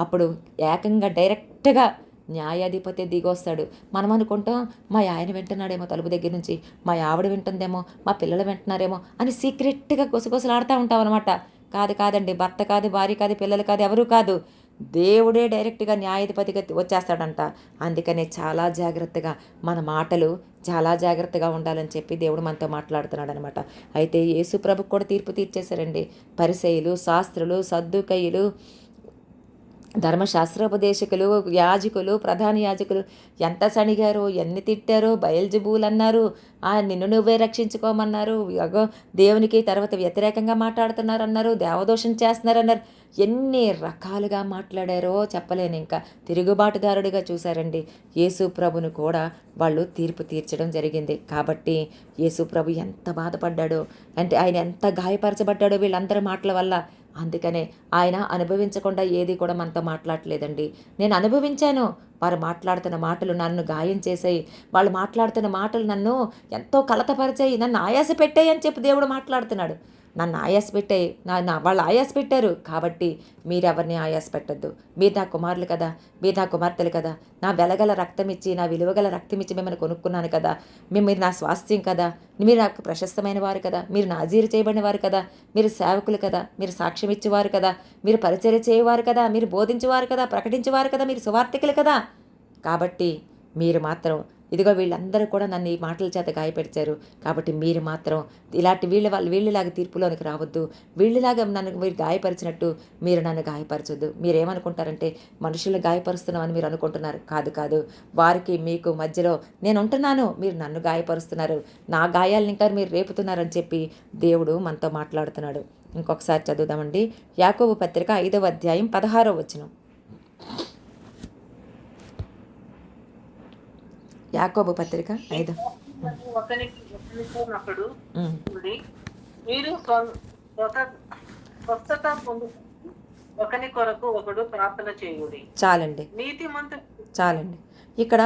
అప్పుడు ఏకంగా డైరెక్ట్గా న్యాయాధిపతి దిగొస్తాడు. మనం అనుకుంటాం మా ఆయన వింటున్నాడేమో తలుపు దగ్గర నుంచి, మా ఆవిడ వింటుందేమో, మా పిల్లలు వింటున్నారేమో అని సీక్రెట్గా గుసగుసలాడుతూ ఉంటాం అనమాట. కాదండి, భర్త కాదు, భార్య కాదు, పిల్లలు కాదు, ఎవరూ కాదు, దేవుడే డైరెక్ట్గా న్యాయాధిపతిగా వచ్చేస్తాడంట. అందుకనే చాలా జాగ్రత్తగా మన మాటలు చాలా జాగ్రత్తగా ఉండాలని చెప్పి దేవుడు మనతో మాట్లాడుతున్నాడు అనమాట. అయితే యేసుప్రభుకు కూడా తీర్పు తీర్చేశారండి. పరిసయ్యులు, శాస్త్రులు, సద్దుకయ్యులు, ధర్మశాస్త్రోపదేశకులు, యాజకులు, ప్రధాన యాజకులు ఎంత సణిగారో, ఎన్ని తిట్టారో, బయల్జబూలు అన్నారు, నిన్ను నువ్వే రక్షించుకోమన్నారు, దేవునికి తర్వాత వ్యతిరేకంగా మాట్లాడుతున్నారు అన్నారు, దేవదోషం చేస్తున్నారన్నారు, ఎన్ని రకాలుగా మాట్లాడారో చెప్పలేను. ఇంకా తిరుగుబాటుదారుడిగా చూశారండి. యేసుప్రభును కూడా వాళ్ళు తీర్పు తీర్చడం జరిగింది. కాబట్టి యేసుప్రభు ఎంత బాధపడ్డాడో, అంటే ఆయన ఎంత గాయపరచబడ్డాడో వీళ్ళందరి మాటల వల్ల. అందుకనే ఆయన అనుభవించకుండా ఏది కూడా మనతో మాట్లాడలేదండి. నేను అనుభవించాను. వారు మాట్లాడుతున్న మాటలు నన్ను గాయం చేసాయి, వాళ్ళు మాట్లాడుతున్న మాటలు నన్ను ఎంతో కలతపరిచాయి, నన్ను ఆయాస పెట్టాయి అని చెప్పి దేవుడు మాట్లాడుతున్నాడు. నన్ను ఆయాస పెట్టే వాళ్ళు ఆయాస పెట్టారు కాబట్టి మీరెవరిని ఆయాస పెట్టద్దు. మీరు నా కుమారులు కదా, మీరు నా కుమార్తెలు కదా, నా వెలగల రక్తం ఇచ్చి, నా విలువగల రక్తం ఇచ్చి మిమ్మల్ని కొనుక్కున్నాను కదా, మీరు నా స్వాస్థ్యం కదా, మీరు నాకు ప్రశస్తమైన వారు కదా, మీరు నాజీరు చేయబడిన వారు కదా, మీరు సేవకులు కదా, మీరు సాక్ష్యం ఇచ్చేవారు కదా, మీరు పరిచర్య చేయవారు కదా, మీరు బోధించేవారు కదా, ప్రకటించేవారు కదా, మీరు సువార్థికులు కదా. కాబట్టి మీరు మాత్రం ఇదిగో వీళ్ళందరూ కూడా నన్ను ఈ మాటల చేత గాయపెరిచారు కాబట్టి మీరు మాత్రం ఇలాంటి వీళ్ళలాగా తీర్పులోనికి రావద్దు. వీళ్ళలాగా మీరు గాయపరిచినట్టు మీరు నన్ను గాయపరచొద్దు. మీరేమనుకుంటారంటే మనుషులను గాయపరుస్తున్నామని మీరు అనుకుంటున్నారు. కాదు, వారికి మీకు మధ్యలో నేను ఉంటున్నాను, మీరు నన్ను గాయపరుస్తున్నారు, నా గాయాలను ఇంకా మీరు రేపుతున్నారని చెప్పి దేవుడు మనతో మాట్లాడుతున్నాడు. ఇంకొకసారి చదువుదామండి. యాకోబు పత్రిక 5వ అధ్యాయం 16వ వచనం. యాకోబు పత్రిక 5. ఒకరికొకడు ఉండి మీరు స్వస్థత పొందు ఒకని కొరకు ఒకడు ప్రార్థన చేయుడి. చాలండి. చాలండి. ఇక్కడ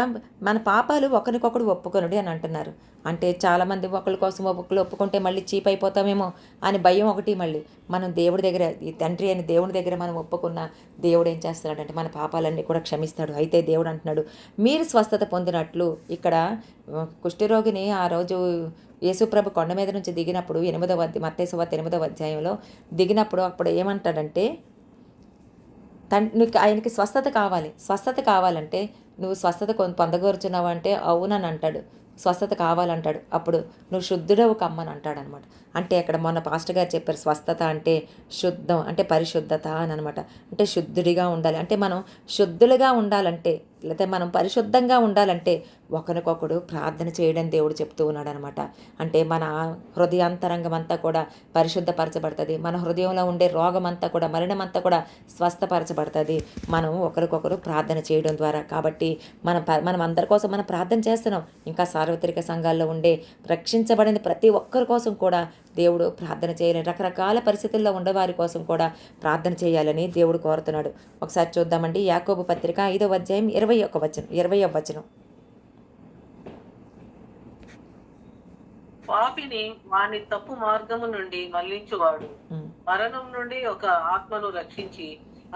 మన పాపాలు ఒకరికొకడు ఒప్పుకొనుడి అని అంటున్నారు. అంటే చాలామంది ఒకరి కోసం ఒకరు ఒప్పుకుంటే మళ్ళీ చీప్ అయిపోతామేమో అని భయం ఒకటి. మళ్ళీ మనం దేవుడి దగ్గర, ఈ తండ్రి అని దేవుడి దగ్గర మనం ఒప్పుకున్న దేవుడు ఏం చేస్తున్నాడంటే మన పాపాలన్నీ కూడా క్షమిస్తాడు. అయితే దేవుడు అంటున్నాడు మీరు స్వస్థత పొందినట్లు. ఇక్కడ కుష్ఠరోగిని ఆ రోజు యేసుప్రభు కొండ మీద నుంచి దిగినప్పుడు మత్తయి సువార్త 8వ అధ్యాయంలో దిగినప్పుడు అప్పుడు ఏమంటాడంటే నీకు ఆయనకి స్వస్థత కావాలంటే నువ్వు స్వస్థత పొందగోరుచున్నావు అంటే అవునని అంటాడు. స్వస్థత కావాలంటాడు. అప్పుడు నువ్వు శుద్ధుడవు కమ్మని అంటాడు అనమాట. అంటే అక్కడ మొన్న పాస్టర్ గారు చెప్పారు స్వస్థత అంటే శుద్ధం అంటే పరిశుద్ధత అని అనమాట. అంటే శుద్ధుడిగా ఉండాలి అంటే మనం శుద్ధులుగా ఉండాలంటే లేకపోతే మనం పరిశుద్ధంగా ఉండాలంటే ఒకరికొకడు ప్రార్థన చేయడం దేవుడు చెప్తూ ఉన్నాడు అనమాట. అంటే మన హృదయాంతరంగం అంతా కూడా పరిశుద్ధపరచబడుతుంది. మన హృదయంలో ఉండే రోగం అంతా కూడా మరణం అంతా కూడా స్వస్థపరచబడుతుంది మనం ఒకరికొకరు ప్రార్థన చేయడం ద్వారా. కాబట్టి మనం అందరి కోసం మనం ప్రార్థన చేస్తున్నాం. ఇంకా సార్వత్రిక సంఘాల్లో ఉండే రక్షించబడిన ప్రతి ఒక్కరి కోసం కూడా దేవుడు ప్రార్థన చేయాలని, రకరకాల పరిస్థితుల్లో ఉండేవారి కోసం కూడా ప్రార్థన చేయాలని దేవుడు కోరుతున్నాడు. ఒకసారి చూద్దామండి. యాకోబు పత్రిక 5వ అధ్యాయం 20వ వచనం. పాపిని వాని తప్పు మార్గము నుండి మళ్లించువాడు మరణం నుండి ఒక ఆత్మను రక్షించి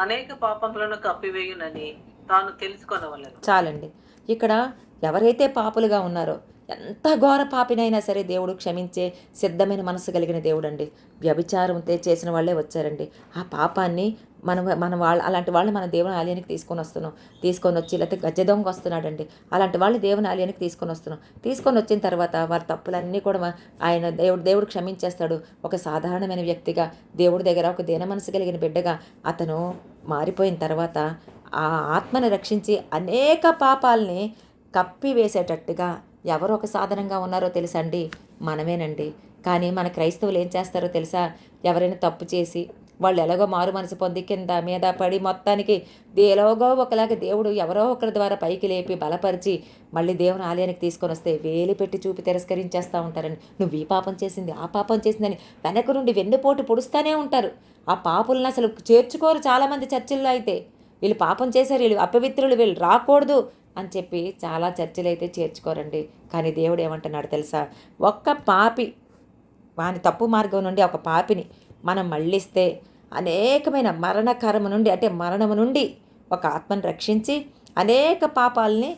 అనేక పాపములను కప్పివేయునని తాను తెలుసుకొనవలెను. చాలండి. ఇక్కడ ఎవరైతే పాపులుగా ఉన్నారో ఎంత ఘోర పాపినైనా సరే దేవుడు క్షమించే సిద్ధమైన మనసు కలిగిన దేవుడు అండి. వ్యభిచారం చేసిన వాళ్ళే వచ్చారండి. ఆ పాపాన్ని మన అలాంటి వాళ్ళు మన దేవుని ఆలయానికి తీసుకొని వచ్చి లేకపోతే గజ్జె దొంగ వస్తున్నాడండి, అలాంటి వాళ్ళు దేవుని ఆలయానికి తీసుకొని వచ్చిన తర్వాత వారి తప్పులన్నీ కూడా ఆయన దేవుడు క్షమించేస్తాడు. ఒక సాధారణమైన వ్యక్తిగా దేవుడి దగ్గర ఒక దీన మనసు కలిగిన బిడ్డగా అతను మారిపోయిన తర్వాత ఆ ఆత్మను రక్షించి అనేక పాపాలని కప్పివేసేటట్టుగా ఎవరు ఒక సాధనంగా ఉన్నారో తెలుసా అండి? మనమేనండి. కానీ మన క్రైస్తవులు ఏం చేస్తారో తెలుసా? ఎవరైనా తప్పు చేసి వాళ్ళు ఎలాగో మారు మనసు పొంది కింద మీద పడి మొత్తానికి ఎలాగో ఒకలాగా దేవుడు ఎవరో ఒకరి ద్వారా పైకి లేపి బలపరిచి మళ్ళీ దేవుని ఆలయానికి తీసుకొని వస్తే వేలు పెట్టి చూపి తిరస్కరించేస్తూ ఉంటారని. నువ్వు ఈ పాపం చేసింది ఆ పాపం చేసిందని వెనక నుండి వెన్నుపోటు పొడుస్తూనే ఉంటారు. ఆ పాపులను అసలు చేర్చుకోరు చాలామంది చర్చిల్లో. అయితే వీళ్ళు పాపం చేశారు, వీళ్ళు అపవిత్రులు, వీళ్ళు రాకూడదు అని చెప్పి చాలా చర్చలు అయితే చేర్చుకోరండి. కానీ దేవుడు ఏమంటున్నాడు తెలుసా? ఒక్క పాపి వాని తప్పు మార్గం నుండి ఒక పాపిని మనం మళ్ళిస్తే అనేకమైన మరణకరము నుండి అంటే మరణము నుండి ఒక ఆత్మను రక్షించి అనేక పాపాలని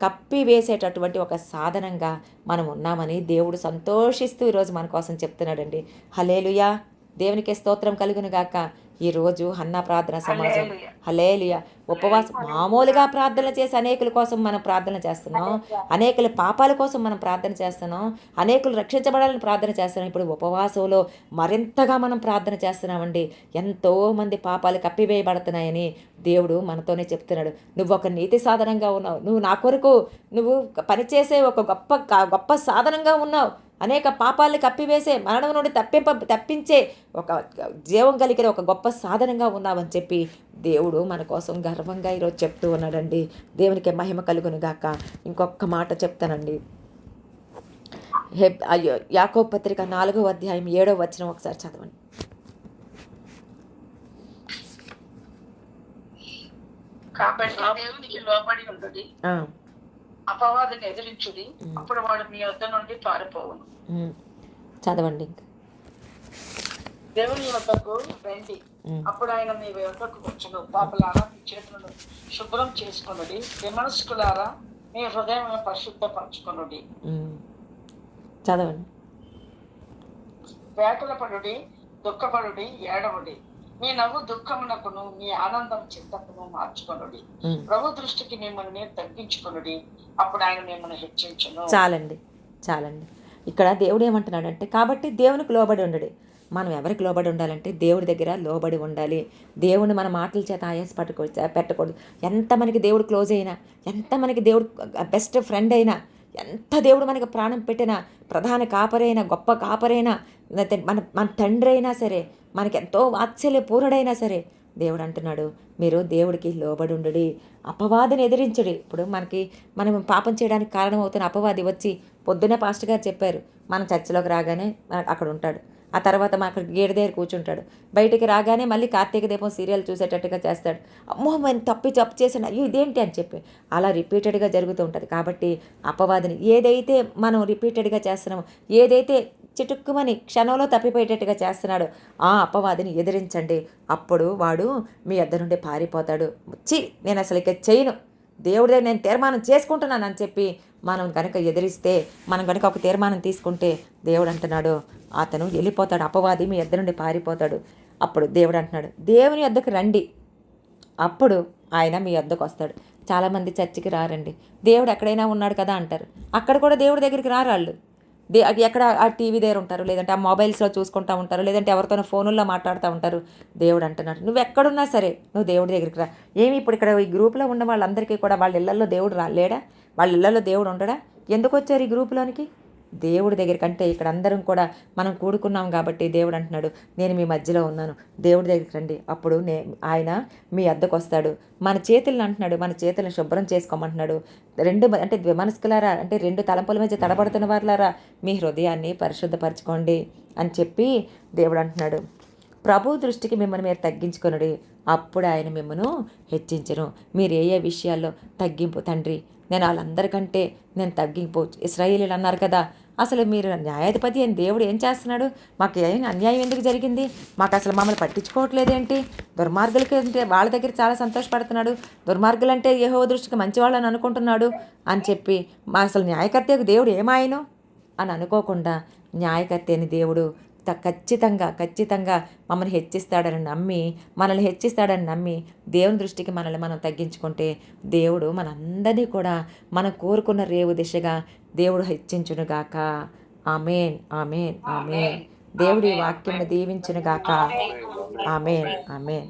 కప్పివేసేటటువంటి ఒక సాధనంగా మనం ఉన్నామని దేవుడు సంతోషిస్తూ ఈరోజు మన కోసం చెప్తున్నాడండి. హల్లెలూయా, దేవునికి స్తోత్రం కలుగును గాక. ఈరోజు హన్నా ప్రార్థన సమాజం హల్లెలూయా ఉపవాసం మామూలుగా ప్రార్థన చేసి అనేకుల కోసం మనం ప్రార్థన చేస్తున్నాం, అనేకుల పాపాల కోసం మనం ప్రార్థన చేస్తున్నాం, అనేకులు రక్షించబడాలని ప్రార్థన చేస్తున్నాం. ఇప్పుడు ఉపవాసంలో మరింతగా మనం ప్రార్థన చేస్తున్నామండి. ఎంతోమంది పాపాలు కప్పివేయబడుతున్నాయని దేవుడు మనతోనే చెప్తున్నాడు. నువ్వు ఒక నీతి సాధనంగా ఉన్నావు, నువ్వు నా కొరకు నువ్వు పనిచేసే ఒక గొప్ప సాధనంగా ఉన్నావు, అనేక పాపాలని కప్పివేసే మరణం నుండి తప్పించే ఒక జీవం కలిగిన ఒక గొప్ప సాధనంగా ఉన్నావని చెప్పి దేవుడు మన కోసం గర్వంగా ఈరోజు చెప్తూ ఉన్నాడండి. దేవునికి మహిమ కలుగును గాక. ఇంకొక మాట చెప్తానండి. యాకోబు పత్రిక 4వ అధ్యాయం 7వ వచనం ఒకసారి చదవండి. కాబట్టి దేవునికి లోబడి ఉంటుంది, అపవాదిని ఎదిరించుడి, అప్పుడు వాడు మీ వద్ద నుండి పారిపోవును. చదవండి. ఇంకా దేవుని యొద్దకు రండి, అప్పుడు ఆయన మీ యొద్దకు వచ్చును. పాపలారా మీ చేతులను శుభ్రం చేసుకొనుడి, విమనస్కులారా మీ హృదయం పరిశుద్ధపరచుకొనుడి. చదవండి. వేకులపడుడి, దుఃఖపడుడి, ఏడవుడి. మీ నవ్వు దుఃఖమునకును మీ ఆనందం చింతకును మార్చుకొనుడి. ప్రభు దృష్టికి మిమ్మల్ని మీరు తగ్గించుకొనుడి, అప్పుడు ఆయన మిమ్మల్ని హెచ్చించును. చాలండి. ఇక్కడ దేవుడు ఏమంటున్నాడంటే, కాబట్టి దేవునికి లోబడి ఉండడు. మనం ఎవరికి లోబడి ఉండాలంటే దేవుడి దగ్గర లోబడి ఉండాలి. దేవుని మన మాటల చేత ఆయాస పెట్టకూడదు. ఎంత మనకి దేవుడు క్లోజ్ అయినా, ఎంత మనకి దేవుడు బెస్ట్ ఫ్రెండ్ అయినా, ఎంత దేవుడు మనకి ప్రాణం పెట్టినా, ప్రధాన కాపరైనా, గొప్ప కాపరైనా, మన మన తండ్రి అయినా సరే, మనకి ఎంతో వాత్సల్య పూర్ణుడైనా సరే, దేవుడు అంటున్నాడు మీరు దేవుడికి లోబడి ఉండడి, అపవాదిని ఎదిరించడి. ఇప్పుడు మనం పాపం చేయడానికి కారణమవుతున్న అపవాది వచ్చి పొద్దున్నే పాస్టర్ గారు చెప్పారు, మన చర్చిలోకి రాగానే అక్కడ ఉంటాడు, ఆ తర్వాత మా అక్కడ గేట్ దగ్గర కూర్చుంటాడు, బయటికి రాగానే మళ్ళీ కార్తీక దీపం సీరియల్ చూసేటట్టుగా చేస్తాడు. అమ్మో మనం తప్పు చేసాను, అయ్యో ఇదేంటి అని చెప్పి అలా రిపీటెడ్గా జరుగుతూ ఉంటుంది. కాబట్టి అపవాదిని ఏదైతే మనం రిపీటెడ్గా చేస్తున్నామో, ఏదైతే చిటుక్కుమని క్షణంలో తప్పిపోయేటట్టుగా చేస్తున్నాడు, ఆ అపవాదిని ఎదిరించండి. అప్పుడు వాడు మీ వద్ద నుండి పారిపోతాడు. నేను అసలు ఇక చేయను, దేవుడి దగ్గర నేను తీర్మానం చేసుకుంటున్నాను అని చెప్పి మనం కనుక ఎదిరిస్తే, మనం కనుక ఒక తీర్మానం తీసుకుంటే, దేవుడు అంటున్నాడు అతను వెళ్ళిపోతాడు, అపవాది మీ వద్ద నుండి పారిపోతాడు. అప్పుడు దేవుడు అంటున్నాడు దేవుని వద్దకు రండి, అప్పుడు ఆయన మీ వద్దకు వస్తాడు. చాలామంది చర్చికి రారండి, దేవుడు ఎక్కడైనా ఉన్నాడు కదా అంటారు. అక్కడ కూడా దేవుడి దగ్గరికి రారాళ్ళు. ఎక్కడ ఆ టీవీ దగ్గర ఉంటారు, లేదంటే ఆ మొబైల్స్లో చూసుకుంటూ ఉంటారు, లేదంటే ఎవరితోనో ఫోనుల్లో మాట్లాడుతూ ఉంటారు. దేవుడు అంటున్నాడు నువ్వు ఎక్కడున్నా సరే నువ్వు దేవుడి దగ్గరికి రా. ఏమి ఇప్పుడు ఇక్కడ ఈ గ్రూప్లో ఉన్న వాళ్ళందరికీ కూడా వాళ్ళ ఇళ్లలో దేవుడు లేడా? వాళ్ళ ఇళ్లలో దేవుడు ఉండడా? ఎందుకు వచ్చారు ఈ గ్రూప్లోనికి? దేవుడి దగ్గరికి. అంటే ఇక్కడ అందరం కూడా మనం కూడుకున్నాం కాబట్టి దేవుడు అంటున్నాడు నేను మీ మధ్యలో ఉన్నాను, దేవుడి దగ్గరికి రండి, అప్పుడు ఆయన మీ వద్దకు వస్తాడు. మన చేతులను అంటున్నాడు, మన చేతులను శుభ్రం చేసుకోమంటున్నాడు. అంటే మనస్కులారా, అంటే రెండు తలంపుల మధ్య తడబడుతున్న వారులారా మీ హృదయాన్ని పరిశుద్ధపరచుకోండి అని చెప్పి దేవుడు అంటున్నాడు. ప్రభు దృష్టికి మిమ్మల్ని మీరు తగ్గించుకొనుడి, అప్పుడు ఆయన మిమ్మల్ని హెచ్చించను. మీరు ఏ విషయాల్లో తగ్గింపు, తండ్రి నేను వాళ్ళందరికంటే నేను తగ్గింపు. ఇశ్రాయేలీలు అన్నారు కదా, అసలు మీరు న్యాయాధిపతి అని దేవుడు ఏం చేస్తున్నాడు? మాకు ఏం అన్యాయం ఎందుకు జరిగింది? మాకు అసలు మమ్మల్ని పట్టించుకోవట్లేదేంటి? దుర్మార్గులకి అంటే వాళ్ళ దగ్గర చాలా సంతోషపడుతున్నాడు, దుర్మార్గులు అంటే యెహోవా దృష్టికి మంచివాళ్ళని అనుకుంటున్నాడు అని చెప్పి అసలు న్యాయకర్తకు దేవుడు ఏమాయను అని అనుకోకుండా, న్యాయకర్త అని దేవుడు ఖచ్చితంగా మనల్ని హెచ్చిస్తాడని నమ్మి దేవుని దృష్టికి మనల్ని మనం తగ్గించుకుంటే, దేవుడు మనందరినీ కూడా మనం కోరుకున్న రేవు దిశగా దేవుడు హెచ్చించునుగాక. ఆమేన్ ఆమేన్ ఆమేన్. దేవుడి వాక్యం దీవించునుగాక. ఆమేన్ ఆమేన్.